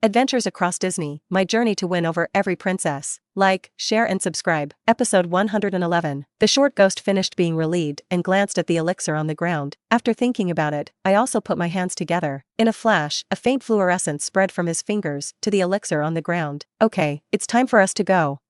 Adventures Across Disney, My Journey to Win Over Every Princess. Like, share and subscribe. Episode 111. The short ghost finished being relieved and glanced at the elixir on the ground. After thinking about it, I also put my hands together. In a flash, a faint fluorescence spread from his fingers to the elixir on the ground. Okay, it's time for us to go.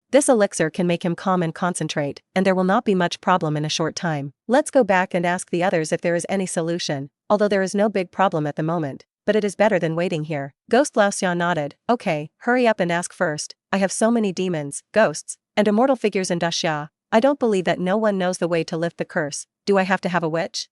This elixir can make him calm and concentrate, and there will not be much problem in a short time. Let's go back and ask the others if there is any solution, although there is no big problem at the moment. But it is better than waiting here. Ghost Lao Xia nodded. Okay, hurry up and ask first. I have so many demons, ghosts, and immortal figures in Daxia. I don't believe that no one knows the way to lift the curse. Do I have to have a witch?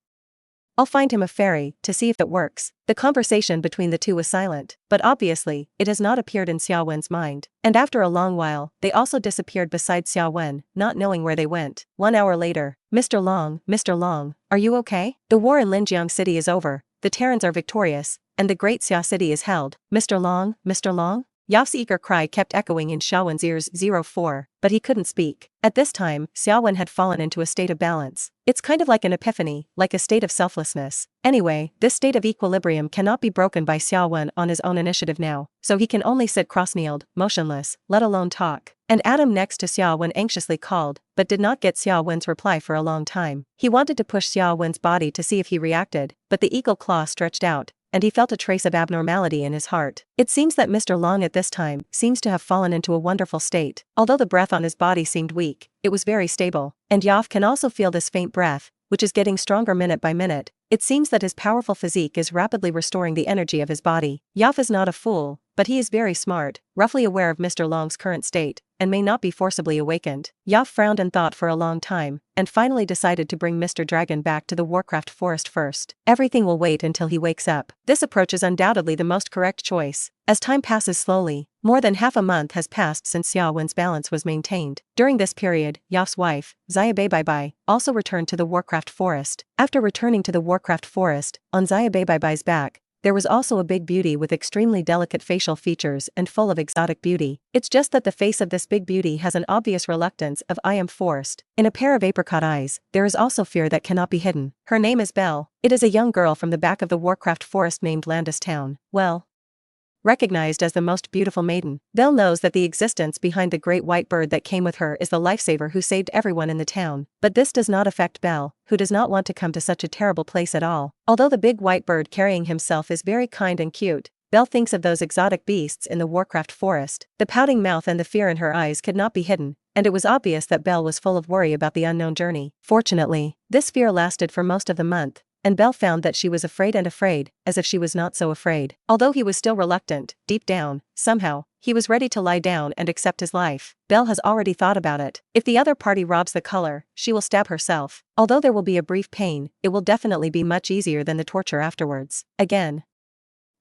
I'll find him a fairy, to see if it works. The conversation between the two was silent, but obviously, it has not appeared in Xiao Wen's mind. And after a long while, they also disappeared beside Xiao Wen, not knowing where they went. 1 hour later, Mr. Long, are you okay? The war in Linjiang City is over, the Terrans are victorious, and the great Xia City is held. Mr. Long? Yaf's eager cry kept echoing in Xiao Wen's ears. 04, but he couldn't speak. At this time, Xiao Wen had fallen into a state of balance. It's kind of like an epiphany, like a state of selflessness. Anyway, this state of equilibrium cannot be broken by Xiao Wen on his own initiative now, so he can only sit cross-kneeled, motionless, let alone talk. And Adam next to Xiao Wen anxiously called, but did not get Xiao Wen's reply for a long time. He wanted to push Xiao Wen's body to see if he reacted, but the eagle claw stretched out, and he felt a trace of abnormality in his heart. It seems that Mr. Long at this time seems to have fallen into a wonderful state. Although the breath on his body seemed weak, it was very stable. And Yaf can also feel this faint breath, which is getting stronger minute by minute. It seems that his powerful physique is rapidly restoring the energy of his body. Yaf is not a fool, but he is very smart, roughly aware of Mr. Long's current state, and may not be forcibly awakened. Yaf frowned and thought for a long time, and finally decided to bring Mr. Dragon back to the Warcraft Forest first. Everything will wait until he wakes up. This approach is undoubtedly the most correct choice. As time passes slowly, more than half a month has passed since Xiao Wen's balance was maintained. During this period, Yaf's wife, Xia Beibai, also returned to the Warcraft Forest. After returning to the Warcraft Forest, on Xia Beibai's back, there was also a big beauty with extremely delicate facial features and full of exotic beauty. It's just that the face of this big beauty has an obvious reluctance of I am forced. In a pair of apricot eyes, there is also fear that cannot be hidden. Her name is Belle. It is a young girl from the back of the Warcraft Forest named Landis Town. Well, recognized as the most beautiful maiden, Belle knows that the existence behind the great white bird that came with her is the lifesaver who saved everyone in the town. But this does not affect Belle, who does not want to come to such a terrible place at all. Although the big white bird carrying himself is very kind and cute, Belle thinks of those exotic beasts in the Warcraft Forest. The pouting mouth and the fear in her eyes could not be hidden, and it was obvious that Belle was full of worry about the unknown journey. Fortunately, this fear lasted for most of the month, and Belle found that she was afraid, as if she was not so afraid. Although he was still reluctant, deep down, somehow, he was ready to lie down and accept his life. Belle has already thought about it. If the other party robs the color, she will stab herself. Although there will be a brief pain, it will definitely be much easier than the torture afterwards. Again,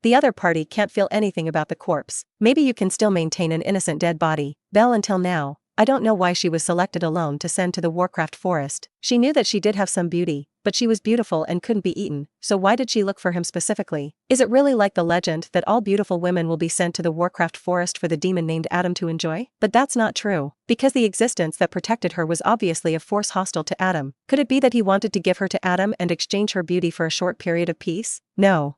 the other party can't feel anything about the corpse. Maybe you can still maintain an innocent dead body. Belle, until now, I don't know why she was selected alone to send to the Warcraft Forest. She knew that she did have some beauty, but she was beautiful and couldn't be eaten, so why did she look for him specifically? Is it really like the legend that all beautiful women will be sent to the Warcraft Forest for the demon named Adam to enjoy? But that's not true, because the existence that protected her was obviously a force hostile to Adam. Could it be that he wanted to give her to Adam and exchange her beauty for a short period of peace? No.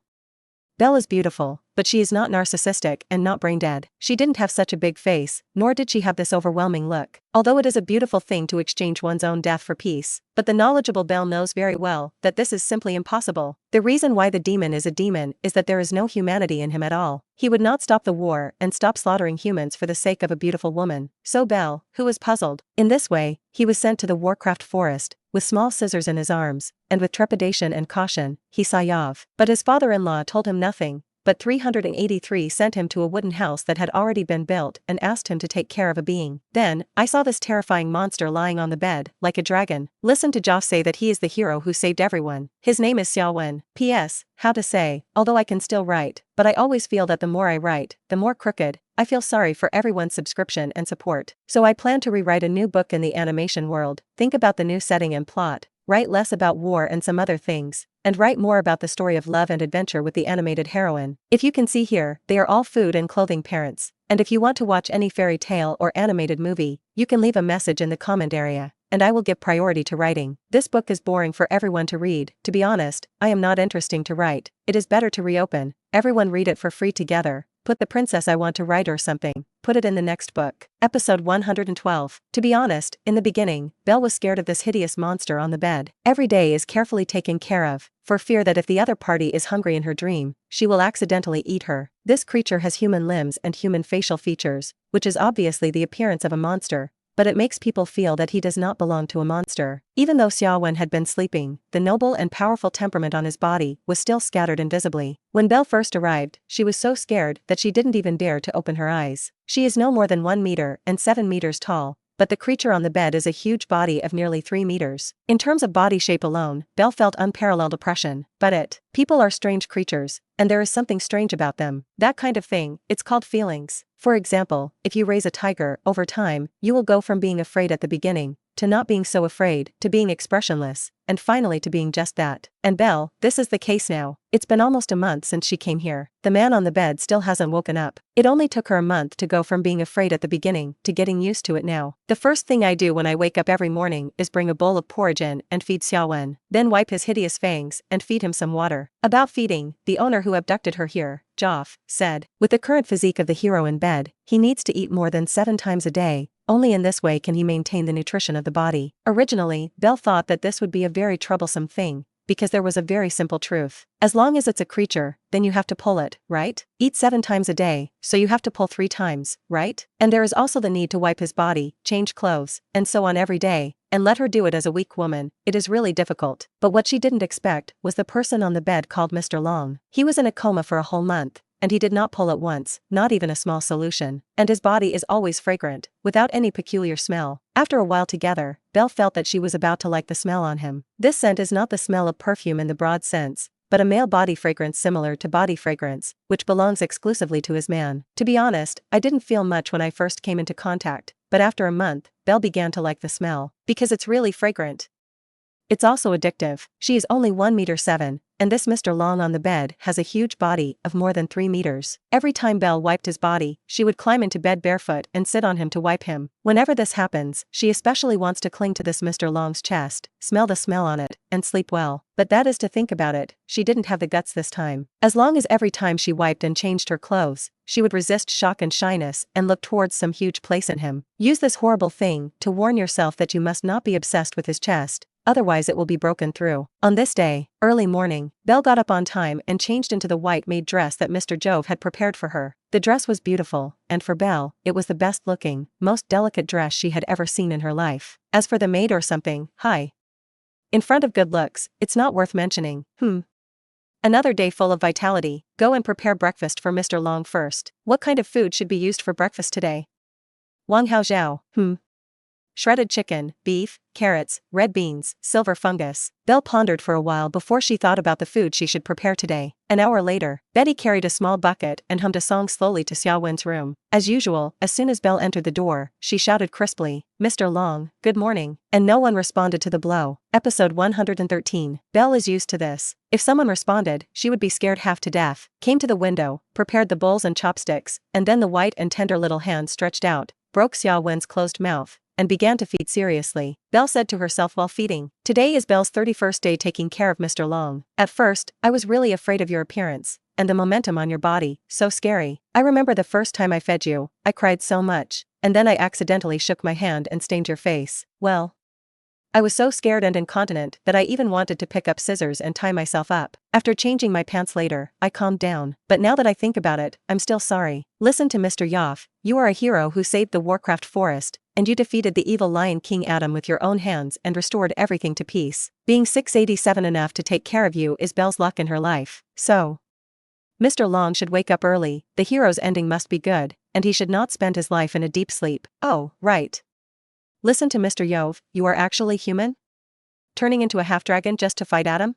Belle is beautiful, but she is not narcissistic and not brain-dead. She didn't have such a big face, nor did she have this overwhelming look. Although it is a beautiful thing to exchange one's own death for peace, but the knowledgeable Belle knows very well that this is simply impossible. The reason why the demon is a demon is that there is no humanity in him at all. He would not stop the war and stop slaughtering humans for the sake of a beautiful woman. So Belle, who was puzzled. In this way, he was sent to the Warcraft Forest, with small scissors in his arms, and with trepidation and caution, he saw Yav. But his father-in-law told him nothing, but 383 sent him to a wooden house that had already been built and asked him to take care of a being. Then, I saw this terrifying monster lying on the bed, like a dragon. Listen to Joff say that he is the hero who saved everyone. His name is Xiao Wen. P.S. How to say, although I can still write, but I always feel that the more I write, the more crooked. I feel sorry for everyone's subscription and support. So I plan to rewrite a new book in the animation world. Think about the new setting and plot. Write less about war and some other things, and write more about the story of love and adventure with the animated heroine. If you can see here, they are all food and clothing parents. And if you want to watch any fairy tale or animated movie, you can leave a message in the comment area, and I will give priority to writing. This book is boring for everyone to read. To be honest, I am not interesting to write. It is better to reopen. Everyone read it for free together. put the princess I want to write or something, put it in the next book. Episode 112. To be honest, in the beginning, Belle was scared of this hideous monster on the bed. Every day is carefully taken care of, for fear that if the other party is hungry in her dream, she will accidentally eat her. This creature has human limbs and human facial features, which is obviously the appearance of a monster, but it makes people feel that he does not belong to a monster. Even though Xiao Wen had been sleeping, the noble and powerful temperament on his body was still scattered invisibly. When Belle first arrived, she was so scared that she didn't even dare to open her eyes. She is no more than 1 meter and 7 meters tall, but the creature on the bed is a huge body of nearly 3 meters. In terms of body shape alone, Belle felt unparalleled oppression. But people are strange creatures, and there is something strange about them. That kind of thing, it's called feelings. For example, if you raise a tiger, over time, you will go from being afraid at the beginning, to not being so afraid, to being expressionless, and finally to being just that. And Belle, this is the case now. It's been almost a month since she came here. The man on the bed still hasn't woken up. It only took her a month to go from being afraid at the beginning to getting used to it now. The first thing I do when I wake up every morning is bring a bowl of porridge in and feed Xiao Wen, then wipe his hideous fangs and feed him some water. About feeding, the owner who abducted her here, Joff, said, with the current physique of the hero in bed, he needs to eat more than 7 times a day. Only in this way can he maintain the nutrition of the body. Originally, Belle thought that this would be a very troublesome thing, because there was a very simple truth. As long as it's a creature, then you have to pull it, right? Eat 7 times a day, so you have to pull 3 times, right? And there is also the need to wipe his body, change clothes, and so on every day, and let her do it as a weak woman. It is really difficult. But what she didn't expect was the person on the bed called Mr. Long. He was in a coma for a whole month, and he did not pull at once, not even a small solution. And his body is always fragrant, without any peculiar smell. After a while together, Belle felt that she was about to like the smell on him. This scent is not the smell of perfume in the broad sense, but a male body fragrance similar to body fragrance, which belongs exclusively to his man. To be honest, I didn't feel much when I first came into contact, but after a month, Belle began to like the smell, because it's really fragrant. It's also addictive. She is only 1 meter 7, and this Mr. Long on the bed has a huge body of more than 3 meters. Every time Belle wiped his body, she would climb into bed barefoot and sit on him to wipe him. Whenever this happens, she especially wants to cling to this Mr. Long's chest, smell the smell on it, and sleep well. But that is to think about it, she didn't have the guts this time. As long as every time she wiped and changed her clothes, she would resist shock and shyness and look towards some huge place in him. Use this horrible thing to warn yourself that you must not be obsessed with his chest, otherwise it will be broken through. On this day, early morning, Belle got up on time and changed into the white-made dress that Mr. Jove had prepared for her. The dress was beautiful, and for Belle, it was the best-looking, most delicate dress she had ever seen in her life. As for the maid or something, hi. In front of good looks, it's not worth mentioning. Another day full of vitality. Go and prepare breakfast for Mr. Long first. What kind of food should be used for breakfast today? Wang Hao Zhao. Shredded chicken, beef, carrots, red beans, silver fungus. Belle pondered for a while before she thought about the food she should prepare today. An hour later, Betty carried a small bucket and hummed a song slowly to Xiao Wen's room. As usual, as soon as Belle entered the door, she shouted crisply, "Mr. Long, good morning," and no one responded to the blow. Episode 113. Belle is used to this. If someone responded, she would be scared half to death. Came to the window, prepared the bowls and chopsticks, and then the white and tender little hand stretched out, broke Xiao Wen's closed mouth, and began to feed seriously. Belle said to herself while feeding, "Today is Belle's 31st day taking care of Mr. Long. At first, I was really afraid of your appearance, and the momentum on your body, so scary. I remember the first time I fed you, I cried so much, and then I accidentally shook my hand and stained your face. Well, I was so scared and incontinent that I even wanted to pick up scissors and tie myself up. After changing my pants later, I calmed down. But now that I think about it, I'm still sorry. Listen to Mr. Yoff, you are a hero who saved the Warcraft forest, and you defeated the evil Lion King Adam with your own hands and restored everything to peace. Being 687 enough to take care of you is Belle's luck in her life. So, Mr. Long should wake up early, the hero's ending must be good, and he should not spend his life in a deep sleep. Oh, right. Listen to Mr. Yove, you are actually human? Turning into a half-dragon just to fight Adam?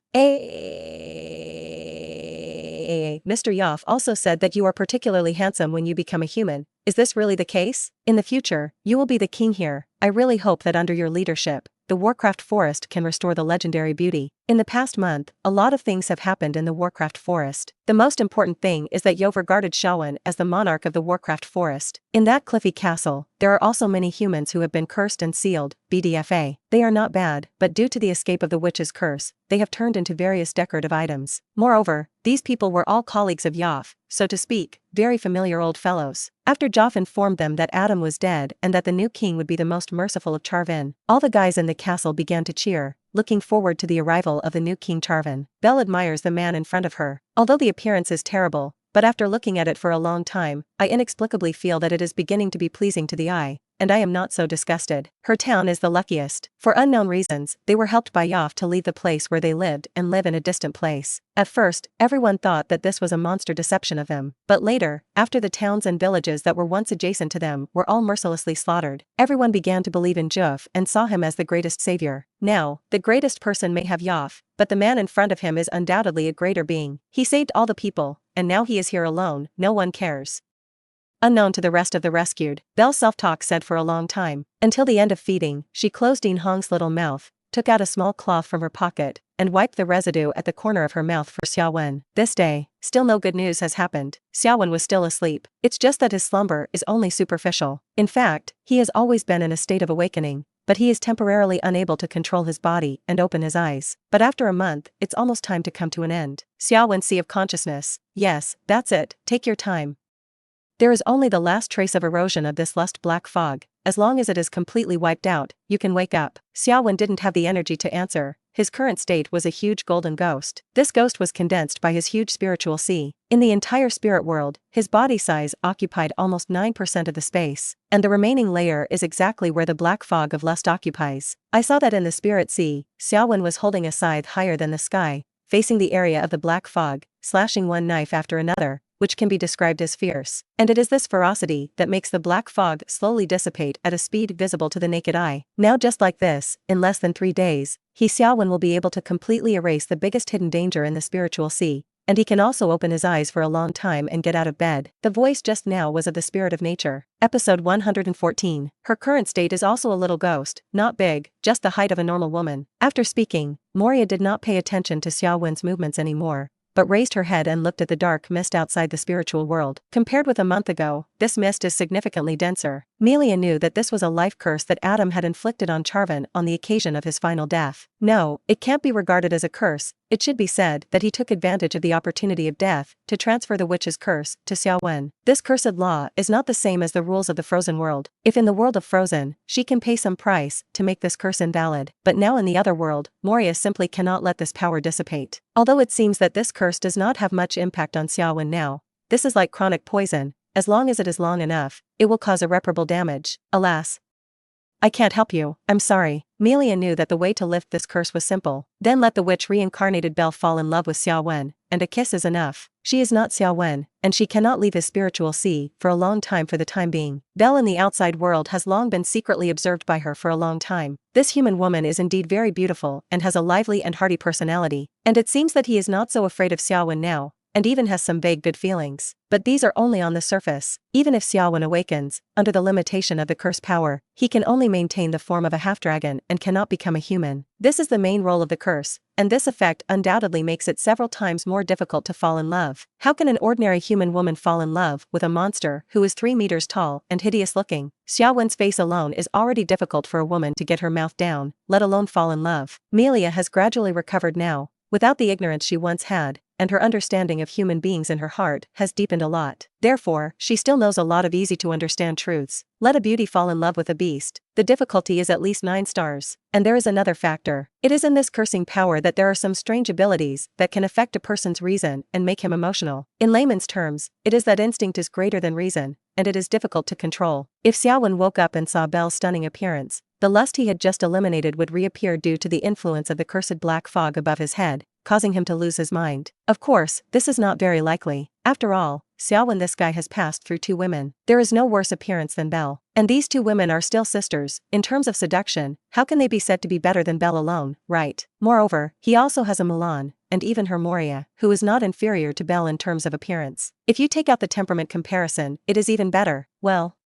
Mr. Yoff also said that you are particularly handsome when you become a human. Is this really the case? In the future, you will be the king here. I really hope that under your leadership, the Warcraft forest can restore the legendary beauty. In the past month, a lot of things have happened in the Warcraft Forest. The most important thing is that You've regarded Xiaowen as the monarch of the Warcraft Forest. In that cliffy castle, there are also many humans who have been cursed and sealed, BDFA. They are not bad, but due to the escape of the witch's curse, they have turned into various decorative items. Moreover, these people were all colleagues of Yoff, so to speak, very familiar old fellows. After Joff informed them that Adam was dead and that the new king would be the most merciful of Charvan, all the guys in the castle began to cheer, looking forward to the arrival of the new King Charvan. Belle admires the man in front of her. Although the appearance is terrible, but after looking at it for a long time, I inexplicably feel that it is beginning to be pleasing to the eye, and I am not so disgusted. Her town is the luckiest. For unknown reasons, they were helped by Yoff to leave the place where they lived and live in a distant place. At first, everyone thought that this was a monster deception of them, but later, after the towns and villages that were once adjacent to them were all mercilessly slaughtered, everyone began to believe in Joff and saw him as the greatest savior. Now, the greatest person may have Yoff, but the man in front of him is undoubtedly a greater being. He saved all the people, and now he is here alone, no one cares. Unknown to the rest of the rescued, Belle self-talk said for a long time. Until the end of feeding, she closed Dean Hong's little mouth, took out a small cloth from her pocket, and wiped the residue at the corner of her mouth for Xiaowen. This day, still no good news has happened. Xiaowen was still asleep. It's just that his slumber is only superficial. In fact, he has always been in a state of awakening, but he is temporarily unable to control his body and open his eyes. But after a month, it's almost time to come to an end. Xiaowen Sea of Consciousness. Yes, that's it, take your time. There is only the last trace of erosion of this lust black fog. As long as it is completely wiped out, you can wake up. Xiaowen didn't have the energy to answer. His current state was a huge golden ghost. This ghost was condensed by his huge spiritual sea. In the entire spirit world, his body size occupied almost 9% of the space, and the remaining layer is exactly where the black fog of lust occupies. I saw that in the spirit sea. Xiaowen was holding a scythe higher than the sky, facing the area of the black fog, slashing one knife after another, which can be described as fierce. And it is this ferocity that makes the black fog slowly dissipate at a speed visible to the naked eye. Now just like this, in less than 3 days, Xiaowen will be able to completely erase the biggest hidden danger in the spiritual sea, and he can also open his eyes for a long time and get out of bed. The voice just now was of the spirit of nature. Episode 114. Her current state is also a little ghost, not big, just the height of a normal woman. After speaking, Moria did not pay attention to Xiaowen's movements anymore, but raised her head and looked at the dark mist outside the spiritual world. Compared with a month ago, this mist is significantly denser. Melia knew that this was a life curse that Adam had inflicted on Charvan on the occasion of his final death. No, it can't be regarded as a curse. It should be said that he took advantage of the opportunity of death to transfer the witch's curse to Xiaowen. This cursed law is not the same as the rules of the frozen world. If in the world of Frozen, she can pay some price to make this curse invalid, but now in the other world, Moria simply cannot let this power dissipate. Although it seems that this curse does not have much impact on Xiaowen now, this is like chronic poison. As long as it is long enough, it will cause irreparable damage. Alas, I can't help you, I'm sorry. Melia knew that the way to lift this curse was simple. Then let the witch-reincarnated Belle fall in love with Xiaowen, and a kiss is enough. She is not Xiaowen, and she cannot leave his spiritual sea for a long time for the time being. Belle in the outside world has long been secretly observed by her for a long time. This human woman is indeed very beautiful and has a lively and hearty personality, and it seems that he is not so afraid of Xiaowen now, and even has some vague good feelings. But these are only on the surface. Even if Xiaowen awakens, under the limitation of the curse power, he can only maintain the form of a half-dragon and cannot become a human. This is the main role of the curse, and this effect undoubtedly makes it several times more difficult to fall in love. How can an ordinary human woman fall in love with a monster who is 3 meters tall and hideous looking? Xiaowen's face alone is already difficult for a woman to get her mouth down, let alone fall in love. Melia has gradually recovered now, without the ignorance she once had, and her understanding of human beings in her heart has deepened a lot. Therefore, she still knows a lot of easy-to-understand truths. Let a beauty fall in love with a beast. The difficulty is at least 9 stars. And there is another factor. It is in this cursing power that there are some strange abilities that can affect a person's reason and make him emotional. In layman's terms, it is that instinct is greater than reason, and it is difficult to control. If Xiaowen woke up and saw Belle's stunning appearance, the lust he had just eliminated would reappear due to the influence of the cursed black fog above his head, causing him to lose his mind. Of course, this is not very likely. After all, Xiaowen this guy has passed through 2 women. There is no worse appearance than Belle. And these 2 women are still sisters. In terms of seduction, how can they be said to be better than Belle alone, right? Moreover, he also has a Milan, and even her Moria, who is not inferior to Belle in terms of appearance. If you take out the temperament comparison, it is even better. Well,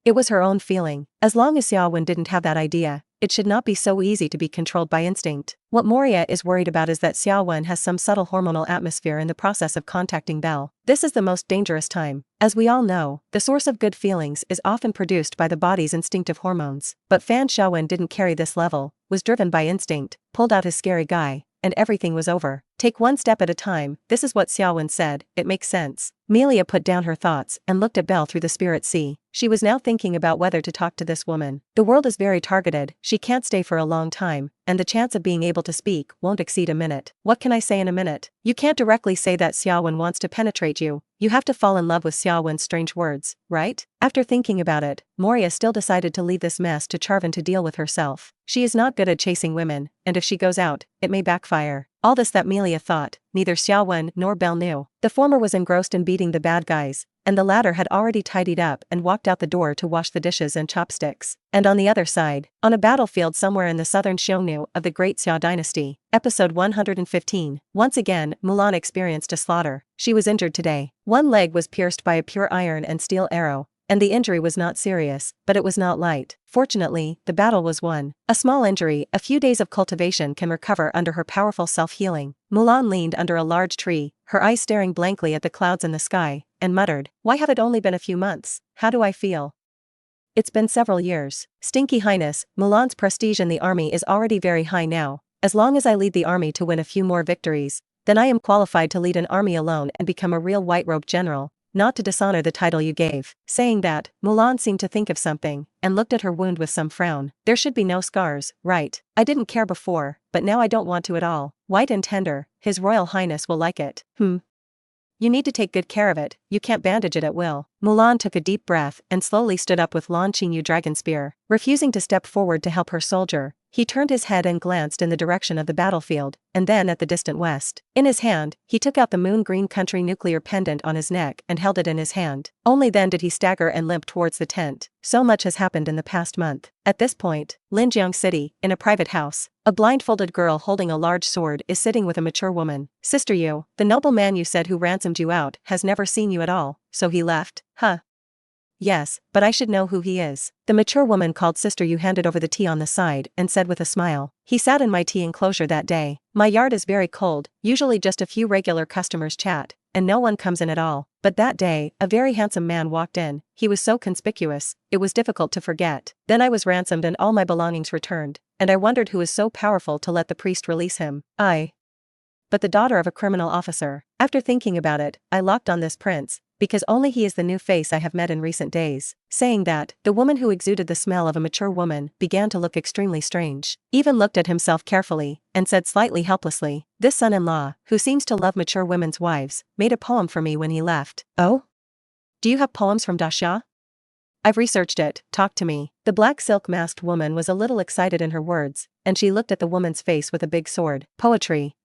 it was her own feeling. As long as Xiaowen didn't have that idea, it should not be so easy to be controlled by instinct. What Moria is worried about is that Xiao Wen has some subtle hormonal atmosphere in the process of contacting Belle. This is the most dangerous time. As we all know, the source of good feelings is often produced by the body's instinctive hormones. But Fan Xiaowen didn't carry this level, was driven by instinct, pulled out his scary guy, and everything was over. Take one step at a time, this is what Xiaowen said, it makes sense. Melia put down her thoughts and looked at Belle through the spirit sea. She was now thinking about whether to talk to this woman. The world is very targeted, she can't stay for a long time, and the chance of being able to speak won't exceed a minute. What can I say in a minute? You can't directly say that Xiaowen wants to penetrate you. You have to fall in love with Xiaowen's strange words, right? After thinking about it, Moria still decided to leave this mess to Charvan to deal with herself. She is not good at chasing women, and if she goes out, it may backfire. All this that Melia thought, neither Xiaowen nor Belle knew. The former was engrossed in beating the bad guys, and the latter had already tidied up and walked out the door to wash the dishes and chopsticks. And on the other side, on a battlefield somewhere in the southern Xiongnu of the Great Xia dynasty, episode 115, once again, Mulan experienced a slaughter. She was injured today. One leg was pierced by a pure iron and steel arrow, and the injury was not serious, but it was not light. Fortunately, the battle was won. A small injury, a few days of cultivation can recover under her powerful self-healing. Mulan leaned under a large tree, her eyes staring blankly at the clouds in the sky, and muttered, "Why have it only been a few months? How do I feel? It's been several years." Stinky Highness, Mulan's prestige in the army is already very high now. As long as I lead the army to win a few more victories, then I am qualified to lead an army alone and become a real white-robed general, not to dishonor the title you gave. Saying that, Mulan seemed to think of something, and looked at her wound with some frown. There should be no scars, right? I didn't care before, but now I don't want to at all. White and tender, His Royal Highness will like it. You need to take good care of it, you can't bandage it at will. Mulan took a deep breath and slowly stood up with Lan Qingyu dragon spear. Refusing to step forward to help her soldier, he turned his head and glanced in the direction of the battlefield, and then at the distant west. In his hand, he took out the Moon Green Country nuclear pendant on his neck and held it in his hand. Only then did he stagger and limp towards the tent. So much has happened in the past month. At this point, Linjiang City, in a private house, a blindfolded girl holding a large sword is sitting with a mature woman. "Sister Yu, the noble man you said who ransomed you out has never seen you at all, so he left, huh?" "Yes, but I should know who he is." The mature woman called Sister Yu handed over the tea on the side and said with a smile, "He sat in my tea enclosure that day. My yard is very cold, usually just a few regular customers chat, and no one comes in at all. But that day, a very handsome man walked in. He was so conspicuous, it was difficult to forget. Then I was ransomed and all my belongings returned, and I wondered who is so powerful to let the priest release him. But the daughter of a criminal officer. After thinking about it, I locked on this prince, because only he is the new face I have met in recent days." Saying that, the woman who exuded the smell of a mature woman began to look extremely strange. Even looked at himself carefully, and said slightly helplessly, "This son-in-law, who seems to love mature women's wives, made a poem for me when he left." "Oh? Do you have poems from Daxia? I've researched it, talk to me." The black silk masked woman was a little excited in her words, and she looked at the woman's face with a big sword. "Poetry.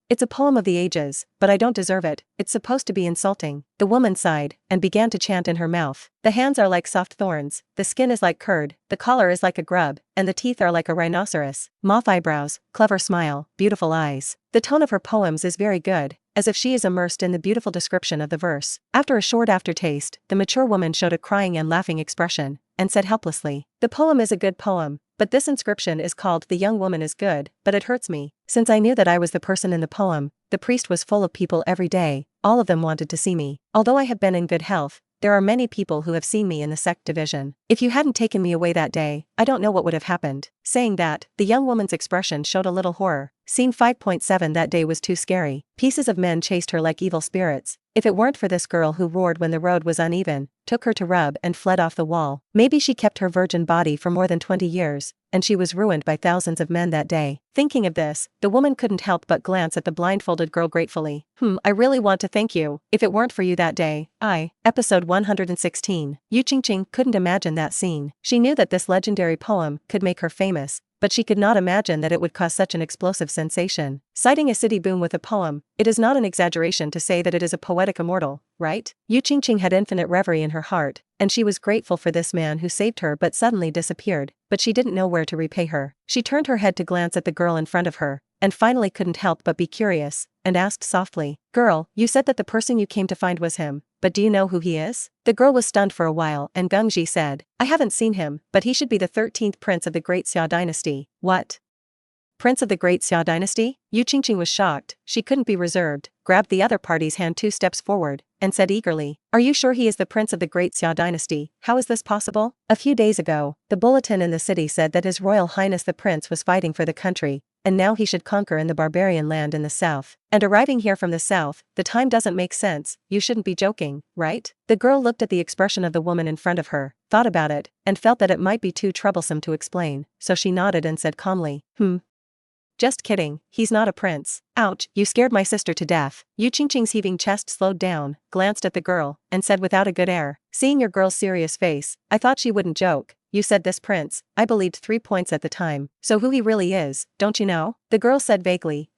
It's a poem of the ages, but I don't deserve it, it's supposed to be insulting." The woman sighed, and began to chant in her mouth. "The hands are like soft thorns, the skin is like curd, the collar is like a grub, and the teeth are like a rhinoceros. Moth eyebrows, clever smile, beautiful eyes." The tone of her poems is very good, as if she is immersed in the beautiful description of the verse. After a short aftertaste, the mature woman showed a crying and laughing expression, and said helplessly, "The poem is a good poem, but this inscription is called 'The Young Woman is Good,' but it hurts me. Since I knew that I was the person in the poem, the priest was full of people every day, all of them wanted to see me. Although I have been in good health, there are many people who have seen me in the sect division. If you hadn't taken me away that day, I don't know what would have happened." Saying that, the young woman's expression showed a little horror. Scene 5.7 That day was too scary. Pieces of men chased her like evil spirits. If it weren't for this girl who roared when the road was uneven, took her to rub and fled off the wall. Maybe she kept her virgin body for more than 20 years, and she was ruined by thousands of men that day. Thinking of this, the woman couldn't help but glance at the blindfolded girl gratefully. I really want to thank you. If it weren't for you that day, Episode 116. Yu Qingqing couldn't imagine that scene. She knew that this legendary poem could make her famous, but she could not imagine that it would cause such an explosive sensation. Citing a city boom with a poem, it is not an exaggeration to say that it is a poetic immortal, right? Yu Qingqing had infinite reverie in her heart, and she was grateful for this man who saved her but suddenly disappeared, but she didn't know where to repay her. She turned her head to glance at the girl in front of her, and finally couldn't help but be curious, and asked softly, "Girl, you said that the person you came to find was him, but do you know who he is? The girl was stunned for a while and Gengji said, I haven't seen him, but he should be the 13th prince of the Great Xia dynasty. What? Prince of the Great Xia dynasty? Yu Qingqing was shocked, she couldn't be reserved, grabbed the other party's hand 2 steps forward, and said eagerly, Are you sure he is the Prince of the Great Xia dynasty? How is this possible? A few days ago, the bulletin in the city said that His Royal Highness the Prince was fighting for the country, and now he should conquer in the barbarian land in the south. And arriving here from the south, the time doesn't make sense, you shouldn't be joking, right? The girl looked at the expression of the woman in front of her, thought about it, and felt that it might be too troublesome to explain, so she nodded and said calmly, Just kidding, he's not a prince. Ouch, you scared my sister to death. Yu Qingqing's heaving chest slowed down, glanced at the girl, and said without a good air, seeing your girl's serious face, I thought she wouldn't joke. You said this prince, I believed 3 points at the time, so who he really is, don't you know? The girl said vaguely,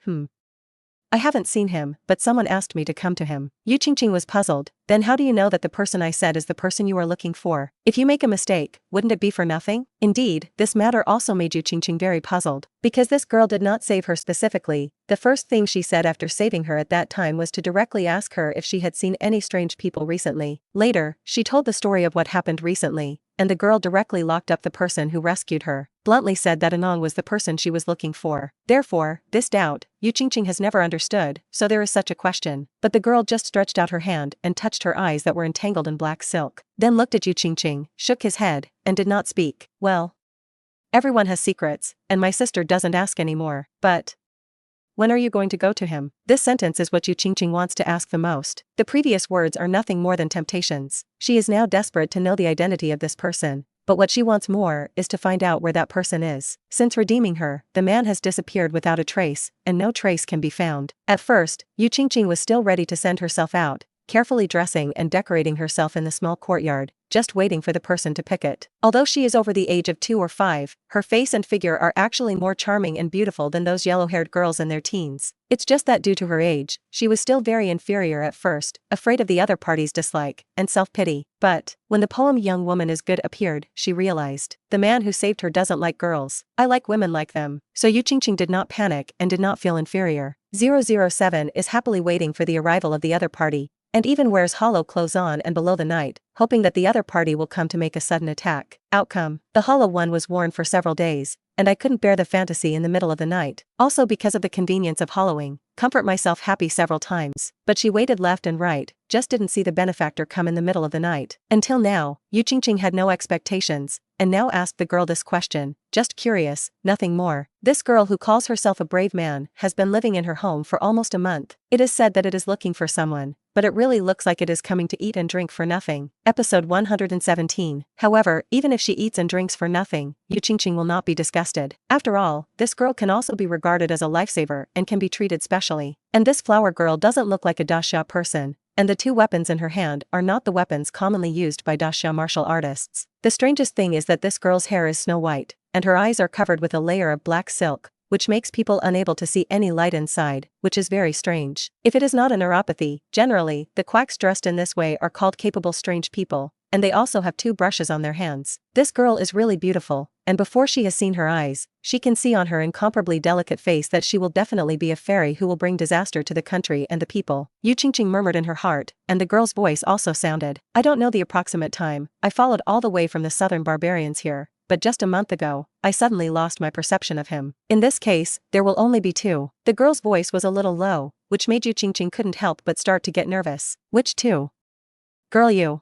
I haven't seen him, but someone asked me to come to him. Yu Qingqing was puzzled, then how do you know that the person I said is the person you are looking for? If you make a mistake, wouldn't it be for nothing? Indeed, this matter also made Yu Qingqing very puzzled. Because this girl did not save her specifically, the first thing she said after saving her at that time was to directly ask her if she had seen any strange people recently. Later, she told the story of what happened recently, and the girl directly locked up the person who rescued her, bluntly said that Anong was the person she was looking for. Therefore, this doubt, Yu Qingqing has never understood, so there is such a question. But the girl just stretched out her hand and touched her eyes that were entangled in black silk, then looked at Yu Qingqing, shook his head, and did not speak. Well, everyone has secrets, and my sister doesn't ask anymore, but when are you going to go to him? This sentence is what Yu Qingqing wants to ask the most. The previous words are nothing more than temptations. She is now desperate to know the identity of this person, but what she wants more is to find out where that person is. Since redeeming her, the man has disappeared without a trace, and no trace can be found. At first, Yu Qingqing was still ready to send herself out, carefully dressing and decorating herself in the small courtyard, just waiting for the person to pick it. Although she is over the age of 2 or 5, her face and figure are actually more charming and beautiful than those yellow-haired girls in their teens. It's just that due to her age, she was still very inferior at first, afraid of the other party's dislike and self-pity. But when the poem Young Woman is Good appeared, she realized, the man who saved her doesn't like girls. I like women like them. So Yu Qingqing did not panic and did not feel inferior. 007 is happily waiting for the arrival of the other party, and even wears hollow clothes on and below the night, hoping that the other party will come to make a sudden attack. Outcome: the hollow one was worn for several days, and I couldn't bear the fantasy in the middle of the night. Also because of the convenience of hollowing, comfort myself happy several times. But she waited left and right, just didn't see the benefactor come in the middle of the night. Until now, Yu Qingqing had no expectations, and now asked the girl this question, just curious, nothing more. This girl who calls herself a brave man has been living in her home for almost a month. It is said that it is looking for someone, but it really looks like it is coming to eat and drink for nothing. Episode 117. However, even if she eats and drinks for nothing, Yu Qingqing will not be disgusted. After all, this girl can also be regarded as a lifesaver and can be treated specially. And this flower girl doesn't look like a Daxia person, and the 2 weapons in her hand are not the weapons commonly used by Daxia martial artists. The strangest thing is that this girl's hair is snow white, and her eyes are covered with a layer of black silk, which makes people unable to see any light inside, which is very strange. If it is not a neuropathy, generally, the quacks dressed in this way are called capable strange people, and they also have 2 brushes on their hands. This girl is really beautiful, and before she has seen her eyes, she can see on her incomparably delicate face that she will definitely be a fairy who will bring disaster to the country and the people. Yu Qingqing murmured in her heart, and the girl's voice also sounded. I don't know the approximate time, I followed all the way from the southern barbarians here, but just a month ago, I suddenly lost my perception of him. In this case, there will only be 2. The girl's voice was a little low, which made Yu Qingqing couldn't help but start to get nervous. Which 2? Girl, you.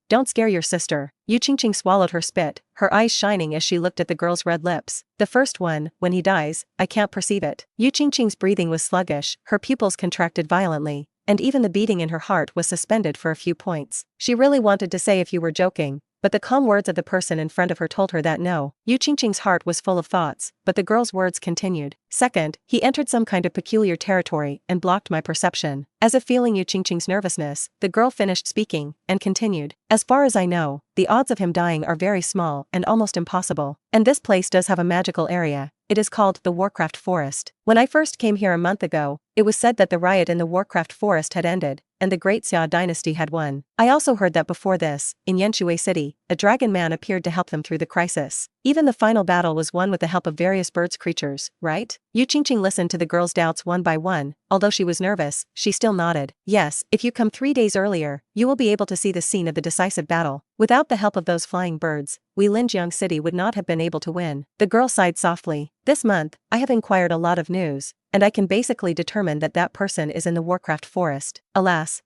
Don't scare your sister. Yu Qingqing swallowed her spit, her eyes shining as she looked at the girl's red lips. The first one, when he dies, I can't perceive it. Yu Qingqing's breathing was sluggish, her pupils contracted violently, and even the beating in her heart was suspended for a few points. She really wanted to say if you were joking, but the calm words of the person in front of her told her that no. Yu Qingqing's heart was full of thoughts, but the girl's words continued. Second, he entered some kind of peculiar territory and blocked my perception. As if feeling Yu Qingqing's nervousness, the girl finished speaking, and continued. As far as I know, the odds of him dying are very small and almost impossible. And this place does have a magical area. It is called the Warcraft Forest. When I first came here a month ago, It was said that the riot in the Warcraft forest had ended, and the Great Xia dynasty had won. I also heard that before this, in Yanshui City, a dragon man appeared to help them through the crisis. Even the final battle was won with the help of various birds creatures, right? Yu Qingqing listened to the girl's doubts one by one. Although she was nervous, she still nodded. Yes, if you come 3 days earlier, you will be able to see the scene of the decisive battle. Without the help of those flying birds, Linjiang City would not have been able to win. The girl sighed softly. This month, I have inquired a lot of news, and I can basically determine that that person is in the Warcraft forest. Alas.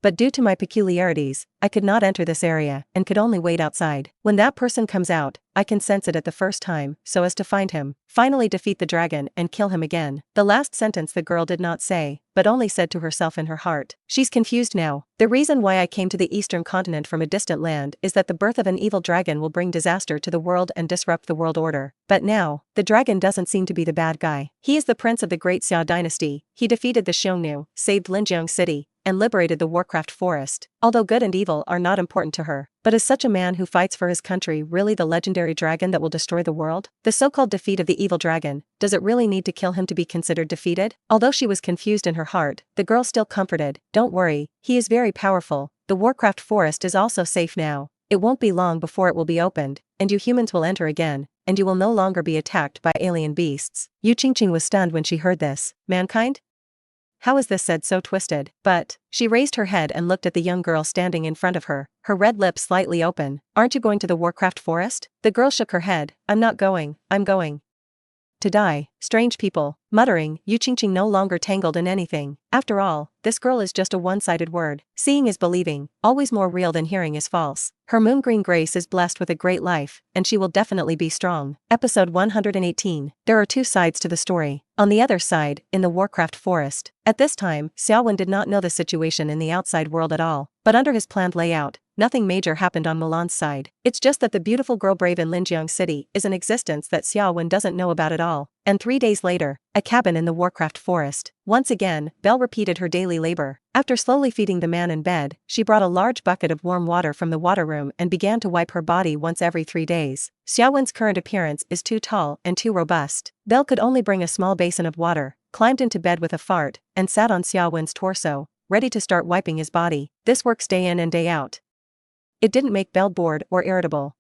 But due to my peculiarities, I could not enter this area and could only wait outside. When that person comes out, I can sense it at the first time, so as to find him, finally defeat the dragon and kill him again. The last sentence the girl did not say, but only said to herself in her heart. She's confused now. The reason why I came to the eastern continent from a distant land is that the birth of an evil dragon will bring disaster to the world and disrupt the world order. But now, the dragon doesn't seem to be the bad guy. He is the prince of the Great Xia dynasty. He defeated the Xiongnu, saved Linjiang City, and liberated the Warcraft forest. Although good and evil are not important to her. But is such a man who fights for his country really the legendary dragon that will destroy the world? The so-called defeat of the evil dragon, does it really need to kill him to be considered defeated? Although she was confused in her heart, the girl still comforted. Don't worry, he is very powerful. The Warcraft forest is also safe now. It won't be long before it will be opened, and you humans will enter again, and you will no longer be attacked by alien beasts. Yu Qingqing was stunned when she heard this. Mankind? How is this said so twisted? But, she raised her head and looked at the young girl standing in front of her, her red lips slightly open. Aren't you going to the Warcraft forest? The girl shook her head. I'm not going, I'm going to die. Strange people. Muttering, Yu Qingqing no longer tangled in anything. After all, this girl is just a one-sided word. Seeing is believing, always more real than hearing is false. Her moon-green grace is blessed with a great life, and she will definitely be strong. Episode 118. There are 2 sides to the story. On the other side, in the Warcraft forest. At this time, Xiaowen did not know the situation in the outside world at all. But under his planned layout, nothing major happened on Mulan's side. It's just that the beautiful girl brave in Linjiang City is an existence that Xiaowen doesn't know about at all. And 3 days later, a cabin in the Warcraft forest. Once again, Belle repeated her daily labor. After slowly feeding the man in bed, she brought a large bucket of warm water from the water room and began to wipe her body once every 3 days. Xiaowen's current appearance is too tall and too robust. Belle could only bring a small basin of water, climbed into bed with a fart, and sat on Xiaowen's torso, ready to start wiping his body. This works day in and day out. It didn't make Belle bored or irritable.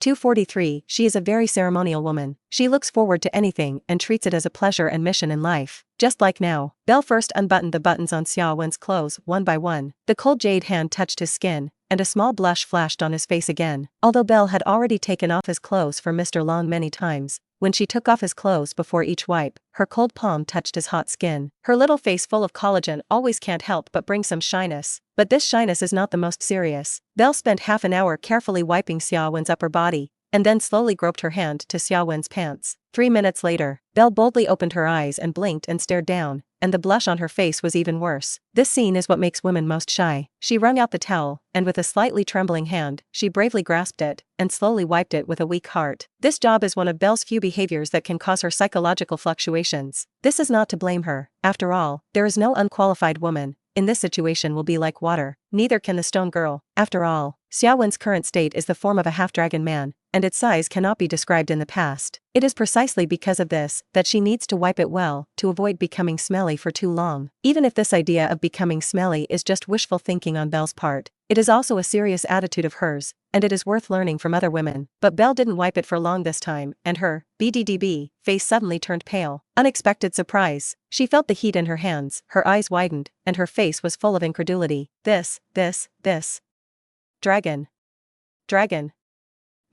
243. She is a very ceremonial woman. She looks forward to anything and treats it as a pleasure and mission in life. Just like now, Belle first unbuttoned the buttons on Xiaowen's clothes one by one. The cold jade hand touched his skin, and a small blush flashed on his face again. Although Belle had already taken off his clothes for Mr. Long many times, when she took off his clothes before each wipe, her cold palm touched his hot skin. Her little face full of collagen always can't help but bring some shyness. But this shyness is not the most serious. Belle spent half an hour carefully wiping Xiaowen's upper body, and then slowly groped her hand to Xiaowen's pants. 3 minutes later, Belle boldly opened her eyes and blinked and stared down, and the blush on her face was even worse. This scene is what makes women most shy. She wrung out the towel, and with a slightly trembling hand, she bravely grasped it, and slowly wiped it with a weak heart. This job is one of Belle's few behaviors that can cause her psychological fluctuations. This is not to blame her. After all, there is no unqualified woman in this situation will be like water. Neither can the stone girl. After all, Xiaowen's current state is the form of a half-dragon man, and its size cannot be described in the past. It is precisely because of this that she needs to wipe it well to avoid becoming smelly for too long. Even if this idea of becoming smelly is just wishful thinking on Belle's part, it is also a serious attitude of hers, and it is worth learning from other women. But Belle didn't wipe it for long this time, and her BDDB face suddenly turned pale. Unexpected surprise. She felt the heat in her hands, her eyes widened, and her face was full of incredulity. This. Dragon.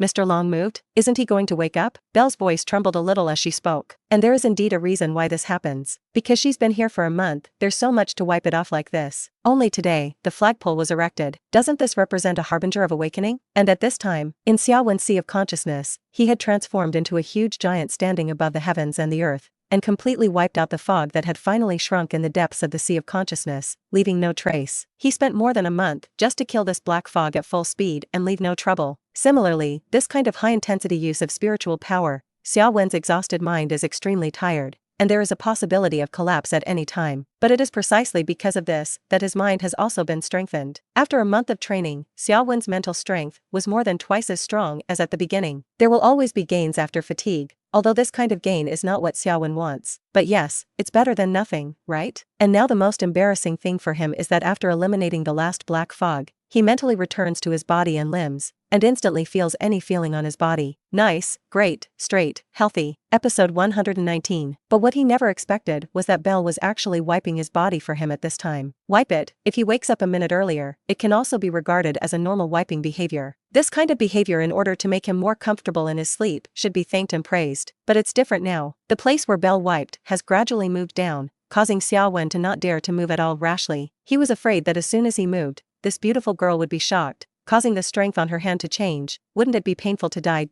Mr. Long moved? Isn't he going to wake up? Belle's voice trembled a little as she spoke. And there is indeed a reason why this happens. Because she's been here for a month, there's so much to wipe it off like this. Only today, the flagpole was erected. Doesn't this represent a harbinger of awakening? And at this time, in Xiaowen's sea of consciousness, he had transformed into a huge giant standing above the heavens and the earth, and completely wiped out the fog that had finally shrunk in the depths of the sea of consciousness, leaving no trace. He spent more than a month just to kill this black fog at full speed and leave no trouble. Similarly, this kind of high-intensity use of spiritual power, Xiaowen's exhausted mind is extremely tired, and there is a possibility of collapse at any time. But it is precisely because of this that his mind has also been strengthened. After a month of training, Xiaowen's mental strength was more than twice as strong as at the beginning. There will always be gains after fatigue, although this kind of gain is not what Xiaowen wants. But yes, it's better than nothing, right? And now the most embarrassing thing for him is that after eliminating the last black fog, he mentally returns to his body and limbs, and instantly feels any feeling on his body. Nice, great, straight, healthy. Episode 119. But what he never expected was that Belle was actually wiping his body for him at this time. Wipe it. If he wakes up a minute earlier, it can also be regarded as a normal wiping behavior. This kind of behavior, in order to make him more comfortable in his sleep, should be thanked and praised. But it's different now. The place where Belle wiped has gradually moved down, causing Xiaowen to not dare to move at all rashly. He was afraid that as soon as he moved, this beautiful girl would be shocked, causing the strength on her hand to change. Wouldn't it be painful to die?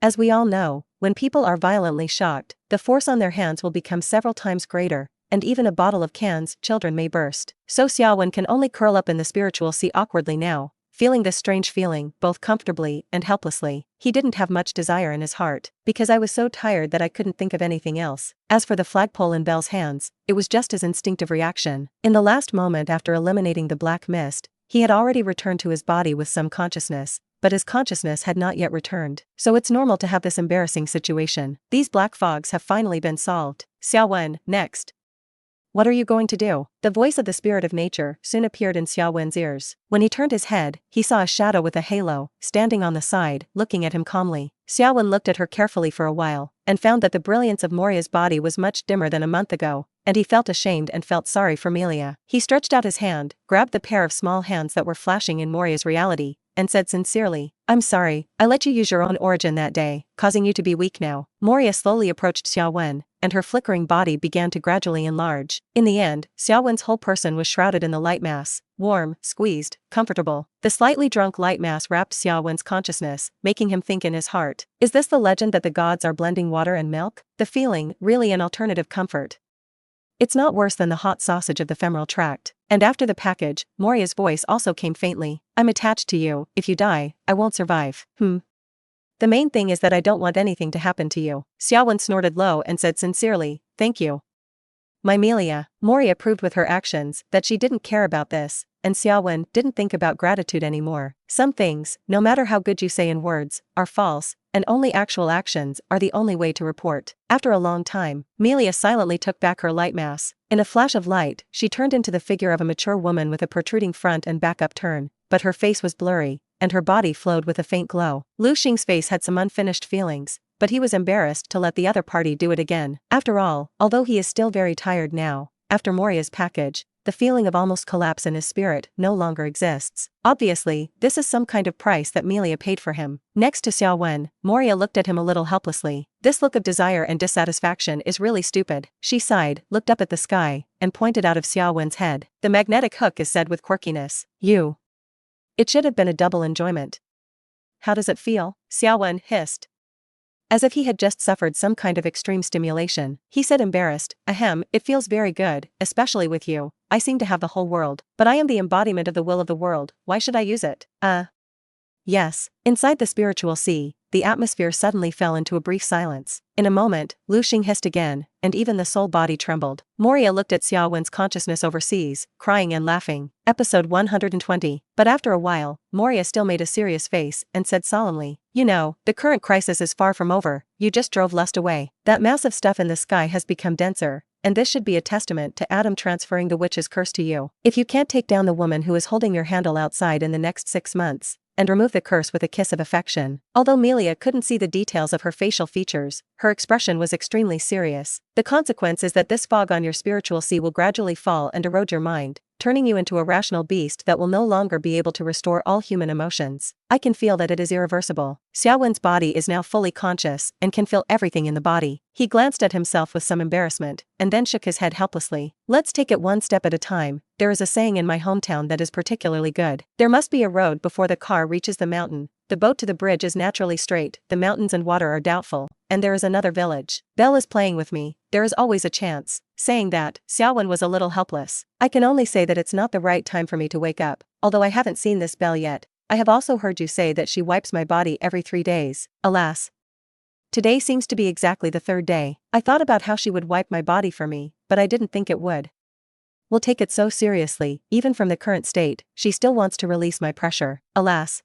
As we all know, when people are violently shocked, the force on their hands will become several times greater, and even a bottle of cans children may burst. So Xiaowen can only curl up in the spiritual sea awkwardly now, feeling this strange feeling both comfortably and helplessly. He didn't have much desire in his heart, because I was so tired that I couldn't think of anything else. As for the flagpole in Belle's hands, it was just his instinctive reaction. In the last moment after eliminating the black mist, he had already returned to his body with some consciousness, but his consciousness had not yet returned. So it's normal to have this embarrassing situation. These black fogs have finally been solved. Xiaowen, next. What are you going to do? The voice of the spirit of nature soon appeared in Xiaowen's ears. When he turned his head, he saw a shadow with a halo, standing on the side, looking at him calmly. Xiaowen looked at her carefully for a while, and found that the brilliance of Moria's body was much dimmer than a month ago, and he felt ashamed and felt sorry for Melia. He stretched out his hand, grabbed the pair of small hands that were flashing in Moria's reality, and said sincerely, "I'm sorry, I let you use your own origin that day, causing you to be weak now." Moria slowly approached Xiaowen, and her flickering body began to gradually enlarge. In the end, Xiaowen's whole person was shrouded in the light mass, warm, squeezed, comfortable. The slightly drunk light mass wrapped Xiaowen's consciousness, making him think in his heart, is this the legend that the gods are blending water and milk? The feeling, really an alternative comfort. It's not worse than the hot sausage of the femoral tract. And after the package, Moria's voice also came faintly. I'm attached to you. If you die, I won't survive. The main thing is that I don't want anything to happen to you. Xiaowen snorted low and said sincerely, thank you. My Melia. Moria proved with her actions that she didn't care about this, and Xiaowen didn't think about gratitude anymore. Some things, no matter how good you say in words, are false, and only actual actions are the only way to report. After a long time, Melia silently took back her light mass. In a flash of light, she turned into the figure of a mature woman with a protruding front and back upturn, but her face was blurry, and her body flowed with a faint glow. Lu Xing's face had some unfinished feelings, but he was embarrassed to let the other party do it again. After all, although he is still very tired now, after Moria's package, the feeling of almost collapse in his spirit no longer exists. Obviously, this is some kind of price that Melia paid for him. Next to Xiaowen, Moria looked at him a little helplessly. This look of desire and dissatisfaction is really stupid. She sighed, looked up at the sky, and pointed out of Xiaowen's head. The magnetic hook is said with quirkiness. You. It should have been a double enjoyment. How does it feel? Xiaowen hissed. As if he had just suffered some kind of extreme stimulation, he said embarrassed, ahem, it feels very good, especially with you. I seem to have the whole world, but I am the embodiment of the will of the world, why should I use it? Yes. Inside the spiritual sea, the atmosphere suddenly fell into a brief silence. In a moment, Lu Xing hissed again, and even the soul body trembled. Moria looked at Xiaowen's consciousness overseas, crying and laughing. Episode 120. But after a while, Moria still made a serious face and said solemnly, you know, the current crisis is far from over, you just drove lust away. That massive stuff in the sky has become denser, and this should be a testament to Adam transferring the witch's curse to you. If you can't take down the woman who is holding your handle outside in the next 6 months, and remove the curse with a kiss of affection. Although Melia couldn't see the details of her facial features, her expression was extremely serious. The consequence is that this fog on your spiritual sea will gradually fall and erode your mind, turning you into a rational beast that will no longer be able to restore all human emotions. I can feel that it is irreversible. Xiaowen's body is now fully conscious and can feel everything in the body. He glanced at himself with some embarrassment, and then shook his head helplessly. Let's take it one step at a time. There is a saying in my hometown that is particularly good. There must be a road before the car reaches the mountain. The boat to the bridge is naturally straight, the mountains and water are doubtful, and there is another village. Belle is playing with me, there is always a chance. Saying that, Xiaowen was a little helpless. I can only say that it's not the right time for me to wake up, although I haven't seen this Belle yet. I have also heard you say that she wipes my body every 3 days. Alas. Today seems to be exactly the third day. I thought about how she would wipe my body for me, but I didn't think it would. Will take it so seriously, even from the current state, she still wants to release my pressure. Alas.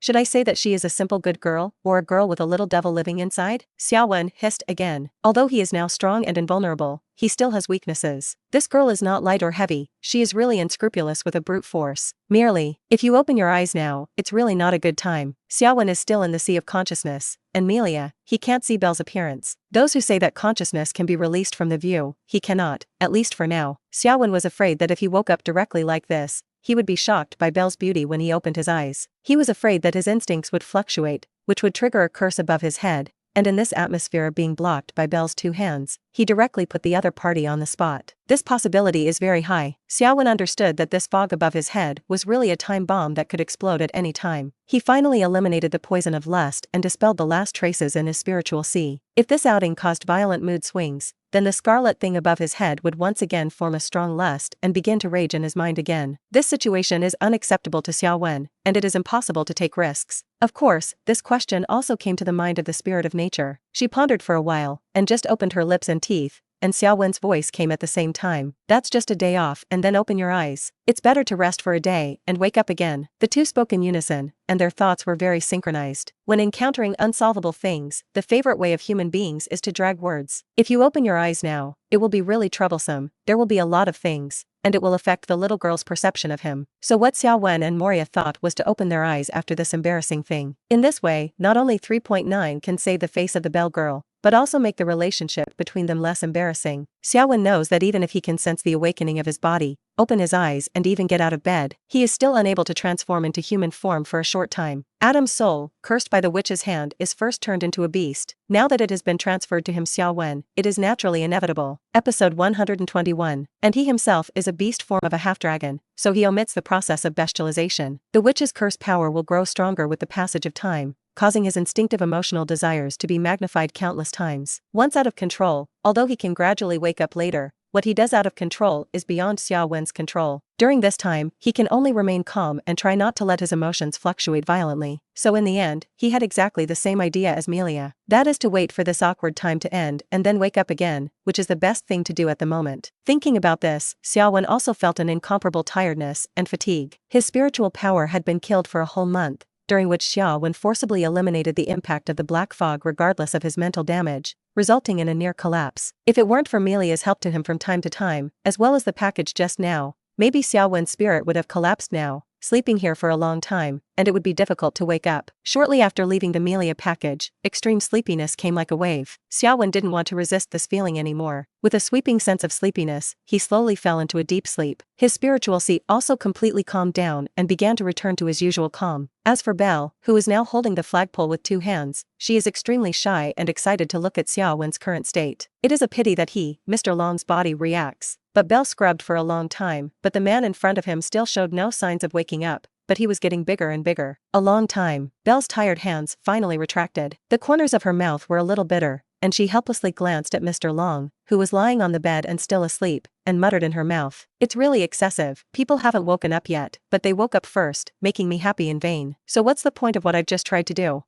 Should I say that she is a simple good girl, or a girl with a little devil living inside? Xiao Wen hissed again. Although he is now strong and invulnerable, he still has weaknesses. This girl is not light or heavy, she is really unscrupulous with a brute force. Merely, if you open your eyes now, it's really not a good time. Xiao Wen is still in the sea of consciousness, and Melia, he can't see Belle's appearance. Those who say that consciousness can be released from the view, he cannot, at least for now. Xiao Wen was afraid that if he woke up directly like this, he would be shocked by Belle's beauty when he opened his eyes. He was afraid that his instincts would fluctuate, which would trigger a curse above his head, and in this atmosphere of being blocked by Belle's two hands, he directly put the other party on the spot. This possibility is very high. Xiao Wen understood that this fog above his head was really a time bomb that could explode at any time. He finally eliminated the poison of lust and dispelled the last traces in his spiritual sea. If this outing caused violent mood swings, then the scarlet thing above his head would once again form a strong lust and begin to rage in his mind again. This situation is unacceptable to Xiao Wen, and it is impossible to take risks. Of course, this question also came to the mind of the spirit of nature. She pondered for a while, and just opened her lips and teeth, and Xiao Wen's voice came at the same time. That's just a day off and then open your eyes. It's better to rest for a day and wake up again. The two spoke in unison, and their thoughts were very synchronized. When encountering unsolvable things, the favorite way of human beings is to drag words. If you open your eyes now, it will be really troublesome, there will be a lot of things, and it will affect the little girl's perception of him. So what Xiao Wen and Moria thought was to open their eyes after this embarrassing thing. In this way, not only 3.9 can save the face of the Belle girl, but also make the relationship between them less embarrassing. Xiao Wen knows that even if he can sense the awakening of his body, open his eyes and even get out of bed, he is still unable to transform into human form for a short time. Adam's soul, cursed by the witch's hand, is first turned into a beast. Now that it has been transferred to him, Xiao Wen, it is naturally inevitable. Episode 121. And he himself is a beast form of a half-dragon, so he omits the process of bestialization. The witch's curse power will grow stronger with the passage of time, causing his instinctive emotional desires to be magnified countless times. Once out of control, although he can gradually wake up later, what he does out of control is beyond Xiao Wen's control. During this time, he can only remain calm and try not to let his emotions fluctuate violently. So in the end, he had exactly the same idea as Melia. That is to wait for this awkward time to end and then wake up again, which is the best thing to do at the moment. Thinking about this, Xiao Wen also felt an incomparable tiredness and fatigue. His spiritual power had been killed for a whole month, during which Xiao Wen forcibly eliminated the impact of the black fog regardless of his mental damage, resulting in a near collapse. If it weren't for Melia's help to him from time to time, as well as the package just now, maybe Xiao Wen's spirit would have collapsed now, sleeping here for a long time, and it would be difficult to wake up. Shortly after leaving the Melia package, extreme sleepiness came like a wave. Xiao Wen didn't want to resist this feeling anymore. With a sweeping sense of sleepiness, he slowly fell into a deep sleep. His spiritual sea also completely calmed down and began to return to his usual calm. As for Belle, who is now holding the flagpole with two hands, she is extremely shy and excited to look at Xiao Wen's current state. It is a pity that he, Mr. Long's body reacts. But Belle scrubbed for a long time, but the man in front of him still showed no signs of waking up, but he was getting bigger and bigger. A long time, Belle's tired hands finally retracted. The corners of her mouth were a little bitter, and she helplessly glanced at Mr. Long, who was lying on the bed and still asleep, and muttered in her mouth, "It's really excessive. People haven't woken up yet, but they woke up first, making me happy in vain. So what's the point of what I've just tried to do?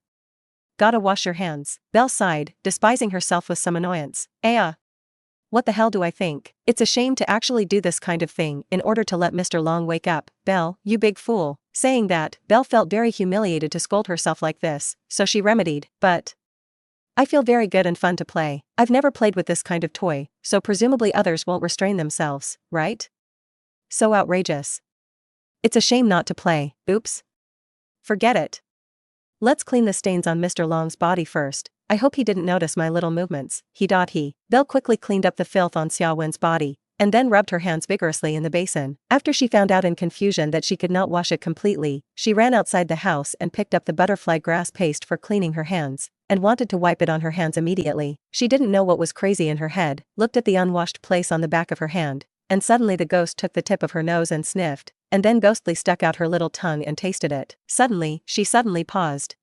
Gotta wash your hands." Belle sighed, despising herself with some annoyance. What the hell do I think? It's a shame to actually do this kind of thing in order to let Mr. Long wake up. Belle, you big fool. Saying that, Belle felt very humiliated to scold herself like this, so she remedied, "But I feel very good and fun to play. I've never played with this kind of toy, so presumably others won't restrain themselves, right? So outrageous. It's a shame not to play. Oops. Forget it. Let's clean the stains on Mr. Long's body first. I hope he didn't notice my little movements." Belle quickly cleaned up the filth on Xiao Wen's body, and then rubbed her hands vigorously in the basin. After she found out in confusion that she could not wash it completely, she ran outside the house and picked up the butterfly grass paste for cleaning her hands, and wanted to wipe it on her hands immediately. She didn't know what was crazy in her head, looked at the unwashed place on the back of her hand, and suddenly the ghost took the tip of her nose and sniffed, and then ghostly stuck out her little tongue and tasted it. She suddenly paused.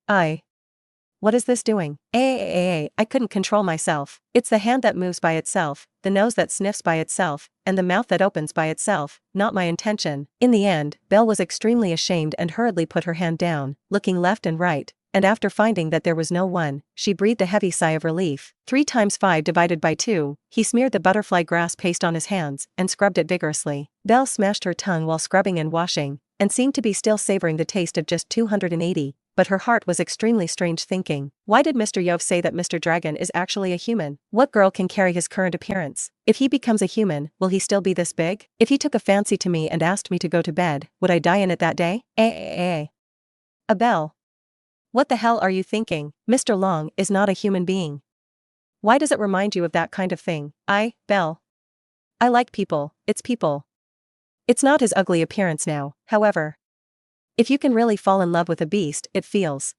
What is this doing? I couldn't control myself. It's the hand that moves by itself, the nose that sniffs by itself, and the mouth that opens by itself, not my intention. In the end, Belle was extremely ashamed and hurriedly put her hand down, looking left and right, and after finding that there was no one, she breathed a heavy sigh of relief. 3 times 5 divided by 2, he smeared the butterfly grass paste on his hands and scrubbed it vigorously. Belle smashed her tongue while scrubbing and washing, and seemed to be still savoring the taste of just 280, but her heart was extremely strange thinking. Why did Mr. Yov say that Mr. Dragon is actually a human? What girl can carry his current appearance? If he becomes a human, will he still be this big? If he took a fancy to me and asked me to go to bed, would I die in it that day? Belle. What the hell are you thinking? Mr. Long is not a human being. Why does it remind you of that kind of thing? Belle. I like people, it's people. It's not his ugly appearance now, however. If you can really fall in love with a beast, it feels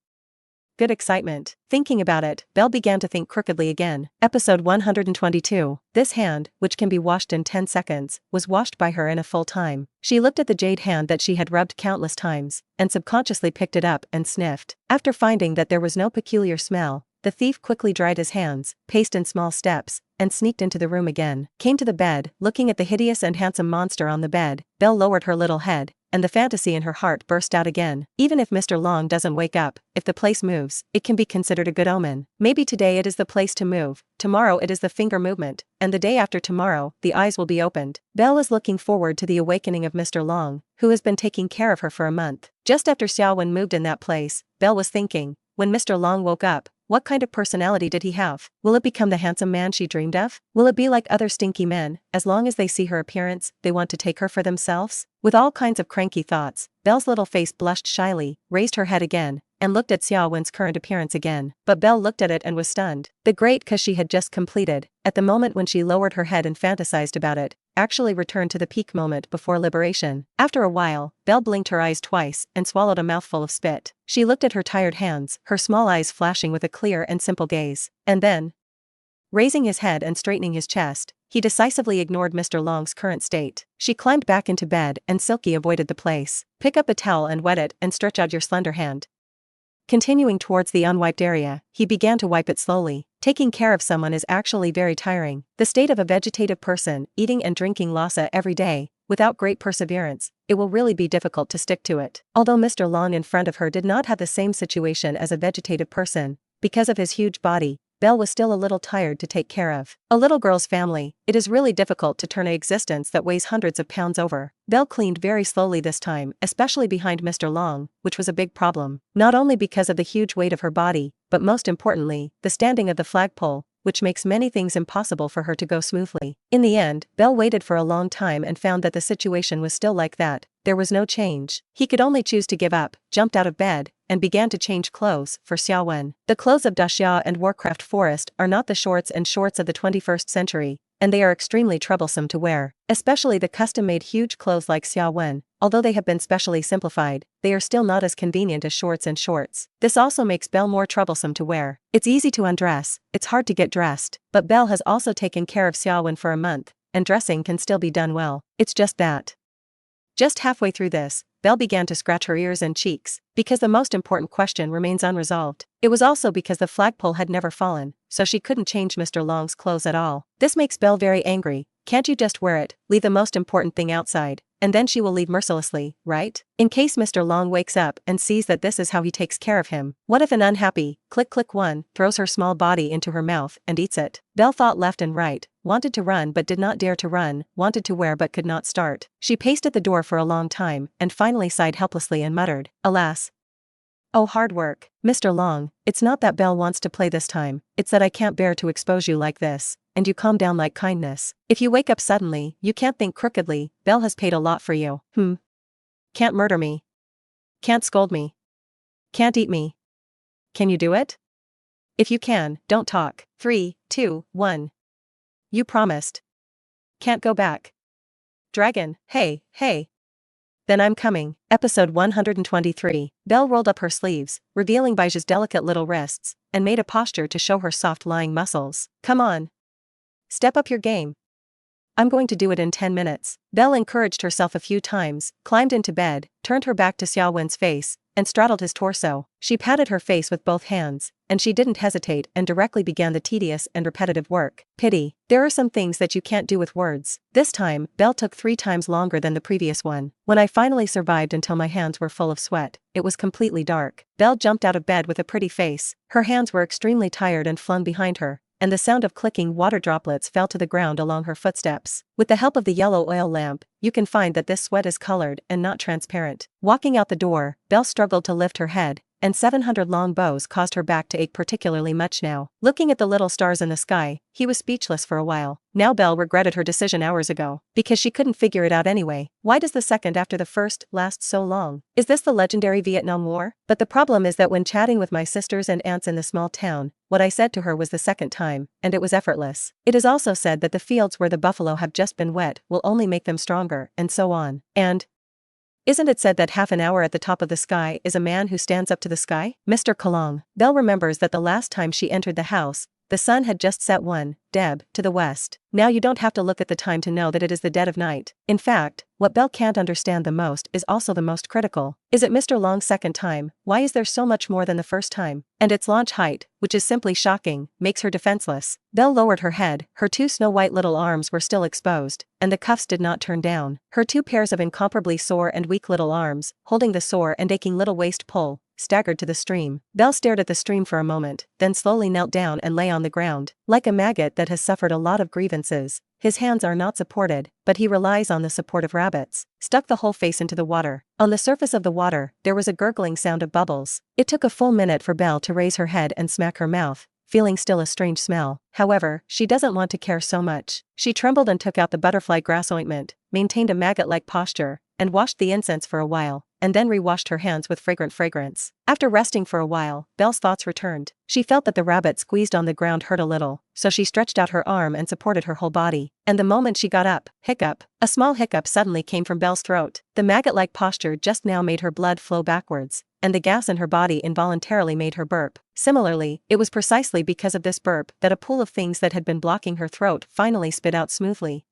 good excitement. Thinking about it, Belle began to think crookedly again. Episode 122. This hand, which can be washed in 10 seconds, was washed by her in a full time. She looked at the jade hand that she had rubbed countless times, and subconsciously picked it up and sniffed. After finding that there was no peculiar smell, the thief quickly dried his hands, paced in small steps, and sneaked into the room again. Came to the bed, looking at the hideous and handsome monster on the bed. Belle lowered her little head, and the fantasy in her heart burst out again. Even if Mr. Long doesn't wake up, if the place moves, it can be considered a good omen. Maybe today it is the place to move, tomorrow it is the finger movement, and the day after tomorrow, the eyes will be opened. Belle is looking forward to the awakening of Mr. Long, who has been taking care of her for a month. Just after Xiaowen moved in that place, Belle was thinking, when Mr. Long woke up, what kind of personality did he have? Will it become the handsome man she dreamed of? Will it be like other stinky men, as long as they see her appearance, they want to take her for themselves? With all kinds of cranky thoughts, Belle's little face blushed shyly, raised her head again, and looked at Xiaowen's current appearance again. But Belle looked at it and was stunned. The great cause she had just completed, at the moment when she lowered her head and fantasized about it, actually returned to the peak moment before liberation. After a while, Belle blinked her eyes twice and swallowed a mouthful of spit. She looked at her tired hands, her small eyes flashing with a clear and simple gaze. And then, raising his head and straightening his chest, he decisively ignored Mr. Long's current state. She climbed back into bed and Silky avoided the place. Pick up a towel and wet it and stretch out your slender hand. Continuing towards the unwiped area, he began to wipe it slowly. Taking care of someone is actually very tiring. The state of a vegetative person, eating and drinking Lhasa every day, without great perseverance, it will really be difficult to stick to it. Although Mr. Long in front of her did not have the same situation as a vegetative person, because of his huge body, Belle was still a little tired to take care of. A little girl's family, it is really difficult to turn an existence that weighs hundreds of pounds over. Belle cleaned very slowly this time, especially behind Mr. Long, which was a big problem. Not only because of the huge weight of her body, but most importantly, the standing of the flagpole, which makes many things impossible for her to go smoothly. In the end, Belle waited for a long time and found that the situation was still like that. There was no change. He could only choose to give up, jumped out of bed, and began to change clothes for Xiaowen. The clothes of Daxia and Warcraft Forest are not the shorts and shorts of the 21st century, and they are extremely troublesome to wear. Especially the custom-made huge clothes like Xiaowen, although they have been specially simplified, they are still not as convenient as shorts and shorts. This also makes Belle more troublesome to wear. It's easy to undress, it's hard to get dressed, but Belle has also taken care of Xiaowen for a month, and dressing can still be done well. It's just that. Just halfway through this, Belle began to scratch her ears and cheeks, because the most important question remains unresolved. It was also because the flagpole had never fallen, so she couldn't change Mr. Long's clothes at all. This makes Belle very angry. Can't you just wear it, leave the most important thing outside, and then she will leave mercilessly, right? In case Mr. Long wakes up and sees that this is how he takes care of him. What if an unhappy, click one, throws her small body into her mouth and eats it? Belle thought left and right, wanted to run but did not dare to run, wanted to wear but could not start. She paced at the door for a long time and finally sighed helplessly and muttered, "Alas. Oh, hard work. Mr. Long, it's not that Belle wants to play this time, it's that I can't bear to expose you like this, and you calm down like kindness. If you wake up suddenly, you can't think crookedly, Belle has paid a lot for you. Can't murder me. Can't scold me. Can't eat me. Can you do it? If you can, don't talk. 3, 2, 1. You promised. Can't go back. Dragon, hey. Then I'm coming. Episode 123. Belle rolled up her sleeves, revealing Baiji's delicate little wrists, and made a posture to show her soft lying muscles. Come on. Step up your game. I'm going to do it in 10 minutes. Belle encouraged herself a few times, climbed into bed, turned her back to Xiaowen's face, and straddled his torso. She patted her face with both hands, and she didn't hesitate and directly began the tedious and repetitive work. Pity. There are some things that you can't do with words. This time, Belle took 3 times longer than the previous one. When I finally survived until my hands were full of sweat, it was completely dark. Belle jumped out of bed with a pretty face. Her hands were extremely tired and flung behind her, and the sound of clicking water droplets fell to the ground along her footsteps. With the help of the yellow oil lamp, you can find that this sweat is colored and not transparent. Walking out the door, Belle struggled to lift her head, and 700 long bows caused her back to ache particularly much now. Looking at the little stars in the sky, he was speechless for a while. Now Belle regretted her decision hours ago, because she couldn't figure it out anyway. Why does the second after the first last so long? Is this the legendary Vietnam War? But the problem is that when chatting with my sisters and aunts in the small town, what I said to her was the second time, and it was effortless. It is also said that the fields where the buffalo have just been wet will only make them stronger, and so on. And isn't it said that half an hour at the top of the sky is a man who stands up to the sky? Mr. Kalong. Belle remembers that the last time she entered the house, the sun had just set to the west. Now you don't have to look at the time to know that it is the dead of night. In fact, what Belle can't understand the most is also the most critical. Is it Mr. Long's second time? Why is there so much more than the first time? And its launch height, which is simply shocking, makes her defenseless. Belle lowered her head, her 2 snow-white little arms were still exposed, and the cuffs did not turn down. Her 2 pairs of incomparably sore and weak little arms, holding the sore and aching little waist pole, staggered to the stream. Belle stared at the stream for a moment, then slowly knelt down and lay on the ground. Like a maggot that has suffered a lot of grievances, his hands are not supported, but he relies on the support of rabbits. Stuck the whole face into the water. On the surface of the water, there was a gurgling sound of bubbles. It took a full minute for Belle to raise her head and smack her mouth, feeling still a strange smell. However, she doesn't want to care so much. She trembled and took out the butterfly grass ointment, maintained a maggot-like posture, and washed the incense for a while, and then re-washed her hands with fragrant fragrance. After resting for a while, Belle's thoughts returned. She felt that the rabbit squeezed on the ground hurt a little, so she stretched out her arm and supported her whole body. And the moment she got up, hiccup. A small hiccup suddenly came from Belle's throat. The maggot-like posture just now made her blood flow backwards, and the gas in her body involuntarily made her burp. Similarly, it was precisely because of this burp that a pool of things that had been blocking her throat finally spit out smoothly.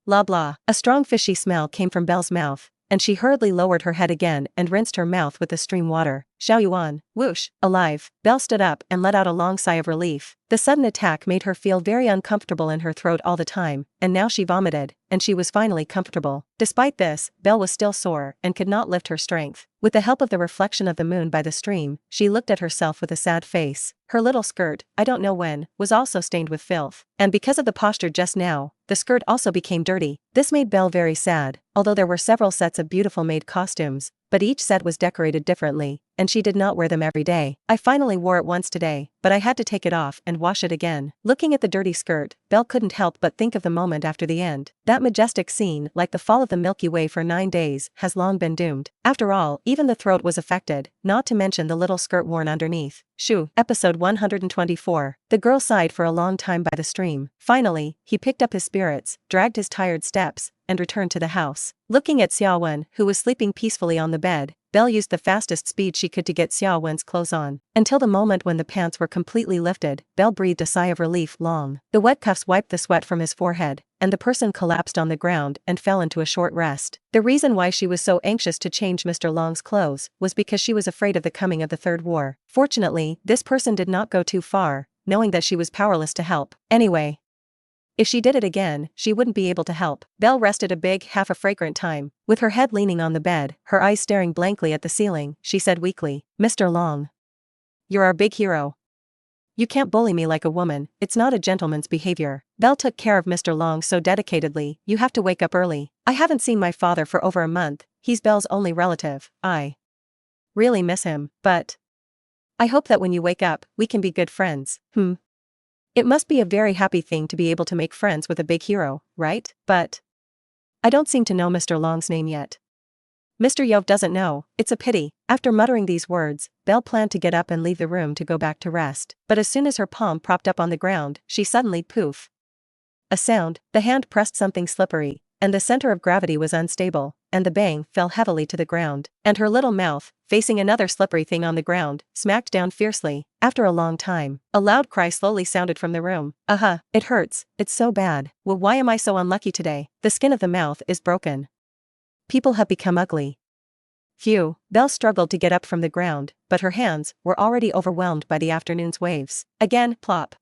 Blah blah. A strong fishy smell came from Belle's mouth, and she hurriedly lowered her head again and rinsed her mouth with the stream water. Xiao Yuan. Whoosh. Alive. Belle stood up and let out a long sigh of relief. The sudden attack made her feel very uncomfortable in her throat all the time, and now she vomited, and she was finally comfortable. Despite this, Belle was still sore and could not lift her strength. With the help of the reflection of the moon by the stream, she looked at herself with a sad face. Her little skirt, I don't know when, was also stained with filth. And because of the posture just now, the skirt also became dirty. This made Belle very sad, although there were several sets of beautiful maid costumes, but each set was decorated differently, and she did not wear them every day. I finally wore it once today, but I had to take it off and wash it again. Looking at the dirty skirt, Belle couldn't help but think of the moment after the end. That majestic scene, like the fall of the Milky Way for 9 days, has long been doomed. After all, even the throat was affected, not to mention the little skirt worn underneath. Shoo. Episode 124. The girl sighed for a long time by the stream. Finally, he picked up his spirits, dragged his tired steps, and returned to the house. Looking at Xiao Wen, who was sleeping peacefully on the bed, Belle used the fastest speed she could to get Xiao Wen's clothes on. Until the moment when the pants were completely lifted, Belle breathed a sigh of relief long. The wet cuffs wiped the sweat from his forehead, and the person collapsed on the ground and fell into a short rest. The reason why she was so anxious to change Mr. Long's clothes was because she was afraid of the coming of the Third War. Fortunately, this person did not go too far, knowing that she was powerless to help. Anyway, if she did it again, she wouldn't be able to help. Belle rested a big, half-a-fragrant time. With her head leaning on the bed, her eyes staring blankly at the ceiling, she said weakly, Mr. Long. You're our big hero. You can't bully me like a woman, it's not a gentleman's behavior. Belle took care of Mr. Long so dedicatedly, you have to wake up early. I haven't seen my father for over a month, he's Belle's only relative. I really miss him, but I hope that when you wake up, we can be good friends. It must be a very happy thing to be able to make friends with a big hero, right? But I don't seem to know Mr. Long's name yet. Mr. Yov doesn't know, it's a pity. After muttering these words, Belle planned to get up and leave the room to go back to rest. But as soon as her palm propped up on the ground, she suddenly poof. A sound, the hand pressed something slippery, and the center of gravity was unstable, and the bang fell heavily to the ground. And her little mouth, facing another slippery thing on the ground, smacked down fiercely. After a long time, a loud cry slowly sounded from the room. It hurts, it's so bad. Well, why am I so unlucky today? The skin of the mouth is broken. People have become ugly. Phew, Belle struggled to get up from the ground, but her hands were already overwhelmed by the afternoon's waves. Again, plop.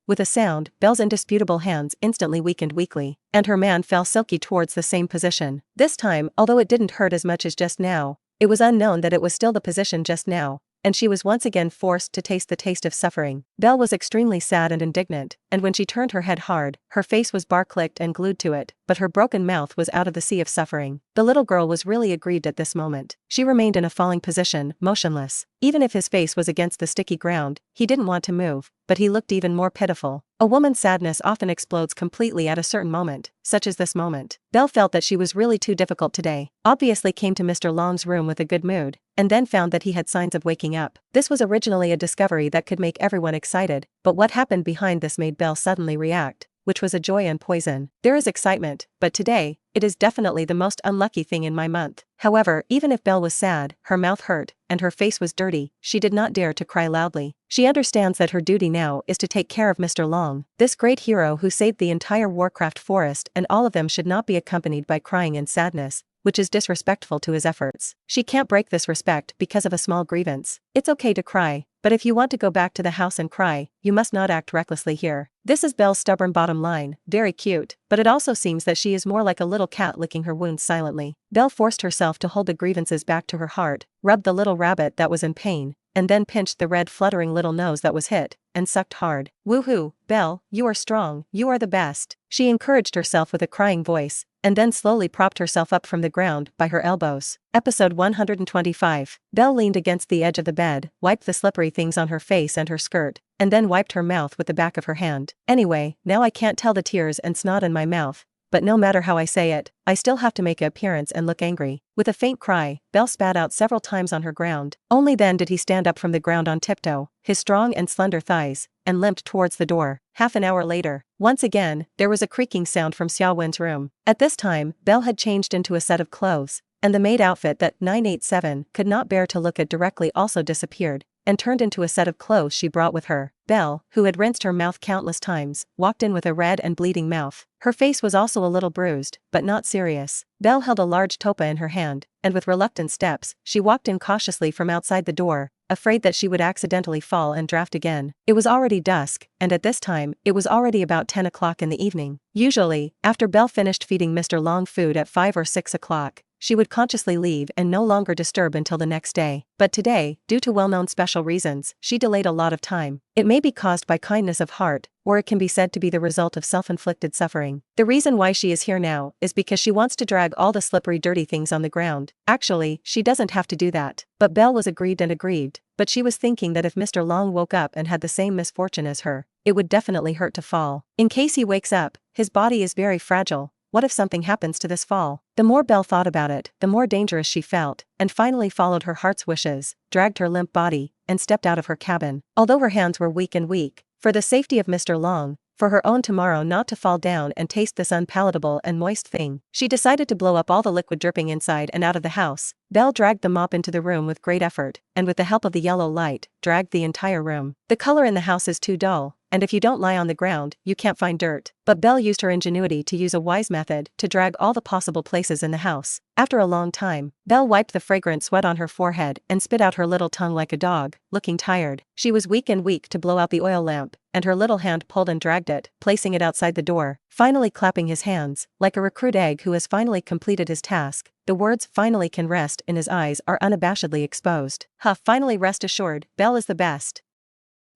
With a sound, Belle's indisputable hands instantly weakened weakly, and her man fell silky towards the same position. This time, although it didn't hurt as much as just now, it was unknown that it was still the position just now, and she was once again forced to taste the taste of suffering. Belle was extremely sad and indignant, and when she turned her head hard, her face was bar-clicked and glued to it, but her broken mouth was out of the sea of suffering. The little girl was really aggrieved at this moment. She remained in a falling position, motionless. Even if his face was against the sticky ground, he didn't want to move, but he looked even more pitiful. A woman's sadness often explodes completely at a certain moment, such as this moment. Belle felt that she was really too difficult today. Obviously came to Mr. Long's room with a good mood, and then found that he had signs of waking up. This was originally a discovery that could make everyone excited, but what happened behind this made Belle suddenly react, which was a joy and poison. There is excitement, but today, it is definitely the most unlucky thing in my month. However, even if Belle was sad, her mouth hurt, and her face was dirty, she did not dare to cry loudly. She understands that her duty now is to take care of Mr. Long, this great hero who saved the entire Warcraft forest, and all of them should not be accompanied by crying and sadness, which is disrespectful to his efforts. She can't break this respect because of a small grievance. It's okay to cry, but if you want to go back to the house and cry, you must not act recklessly here. This is Belle's stubborn bottom line, very cute, but it also seems that she is more like a little cat licking her wounds silently. Belle forced herself to hold the grievances back to her heart, rubbed the little rabbit that was in pain, and then pinched the red fluttering little nose that was hit, and sucked hard. Woohoo, Belle, you are strong, you are the best. She encouraged herself with a crying voice, and then slowly propped herself up from the ground by her elbows. Episode 125. Belle leaned against the edge of the bed, wiped the slippery things on her face and her skirt, and then wiped her mouth with the back of her hand. Anyway, now I can't tell the tears and snot in my mouth, but no matter how I say it, I still have to make an appearance and look angry. With a faint cry, Belle spat out several times on her ground. Only then did he stand up from the ground on tiptoe, his strong and slender thighs, and limped towards the door. Half an hour later, once again, there was a creaking sound from Xiao Wen's room. At this time, Belle had changed into a set of clothes, and the maid outfit that 987 could not bear to look at directly also disappeared, and turned into a set of clothes she brought with her. Belle, who had rinsed her mouth countless times, walked in with a red and bleeding mouth. Her face was also a little bruised, but not serious. Belle held a large topa in her hand, and with reluctant steps, she walked in cautiously from outside the door, afraid that she would accidentally fall and draft again. It was already dusk, and at this time, it was already about 10 o'clock in the evening. Usually, after Belle finished feeding Mr. Long food at 5 or 6 o'clock, she would consciously leave and no longer disturb until the next day. But today, due to well-known special reasons, she delayed a lot of time. It may be caused by kindness of heart, or it can be said to be the result of self-inflicted suffering. The reason why she is here now is because she wants to drag all the slippery dirty things on the ground. Actually, she doesn't have to do that. But Belle was aggrieved, but she was thinking that if Mr. Long woke up and had the same misfortune as her, it would definitely hurt to fall. In case he wakes up, his body is very fragile. What if something happens to this fall? The more Belle thought about it, the more dangerous she felt, and finally followed her heart's wishes, dragged her limp body, and stepped out of her cabin. Although her hands were weak, for the safety of Mr. Long, for her own tomorrow not to fall down and taste this unpalatable and moist thing, she decided to blow up all the liquid dripping inside and out of the house. Belle dragged the mop into the room with great effort, and with the help of the yellow light, dragged the entire room. The color in the house is too dull, and if you don't lie on the ground, you can't find dirt. But Belle used her ingenuity to use a wise method to drag all the possible places in the house. After a long time, Belle wiped the fragrant sweat on her forehead and spit out her little tongue like a dog, looking tired. She was weak to blow out the oil lamp, and her little hand pulled and dragged it, placing it outside the door, finally clapping his hands, like a recruit egg who has finally completed his task. The words "finally" can rest in his eyes are unabashedly exposed. Finally rest assured, Belle is the best.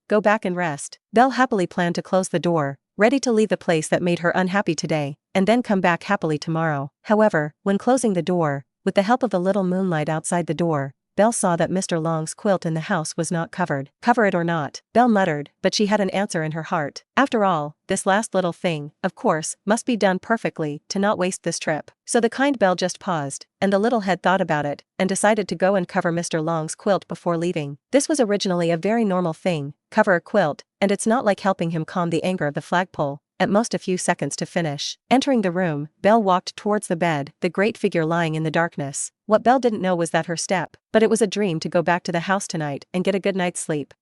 Go back and rest. Belle happily planned to close the door, ready to leave the place that made her unhappy today, and then come back happily tomorrow. However, when closing the door, with the help of the little moonlight outside the door, Belle saw that Mr. Long's quilt in the house was not covered. Cover it or not, Belle muttered, but she had an answer in her heart. After all, this last little thing, of course, must be done perfectly to not waste this trip. So the kind Belle just paused, and the little head thought about it, and decided to go and cover Mr. Long's quilt before leaving. This was originally a very normal thing, cover a quilt, and it's not like helping him calm the anger of the flagpole. At most a few seconds to finish. Entering the room, Belle walked towards the bed, the great figure lying in the darkness. What Belle didn't know was that her step, but it was a dream to go back to the house tonight and get a good night's sleep.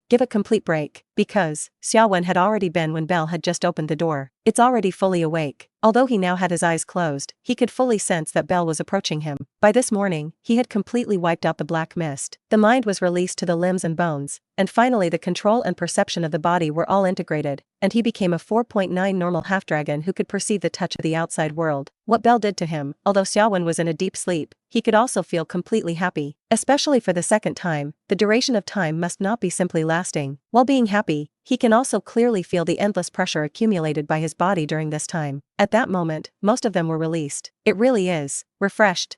Give a complete break, because Xiao Wen had already been when Belle had just opened the door. It's already fully awake. Although he now had his eyes closed, he could fully sense that Belle was approaching him. By this morning, he had completely wiped out the black mist. The mind was released to the limbs and bones, and finally the control and perception of the body were all integrated, and he became a 4.9 normal half-dragon who could perceive the touch of the outside world. What Belle did to him, although Xiaowen was in a deep sleep, he could also feel completely happy. Especially for the second time, the duration of time must not be simply lasting. While being happy, he can also clearly feel the endless pressure accumulated by his body during this time. At that moment, most of them were released. It really is refreshed.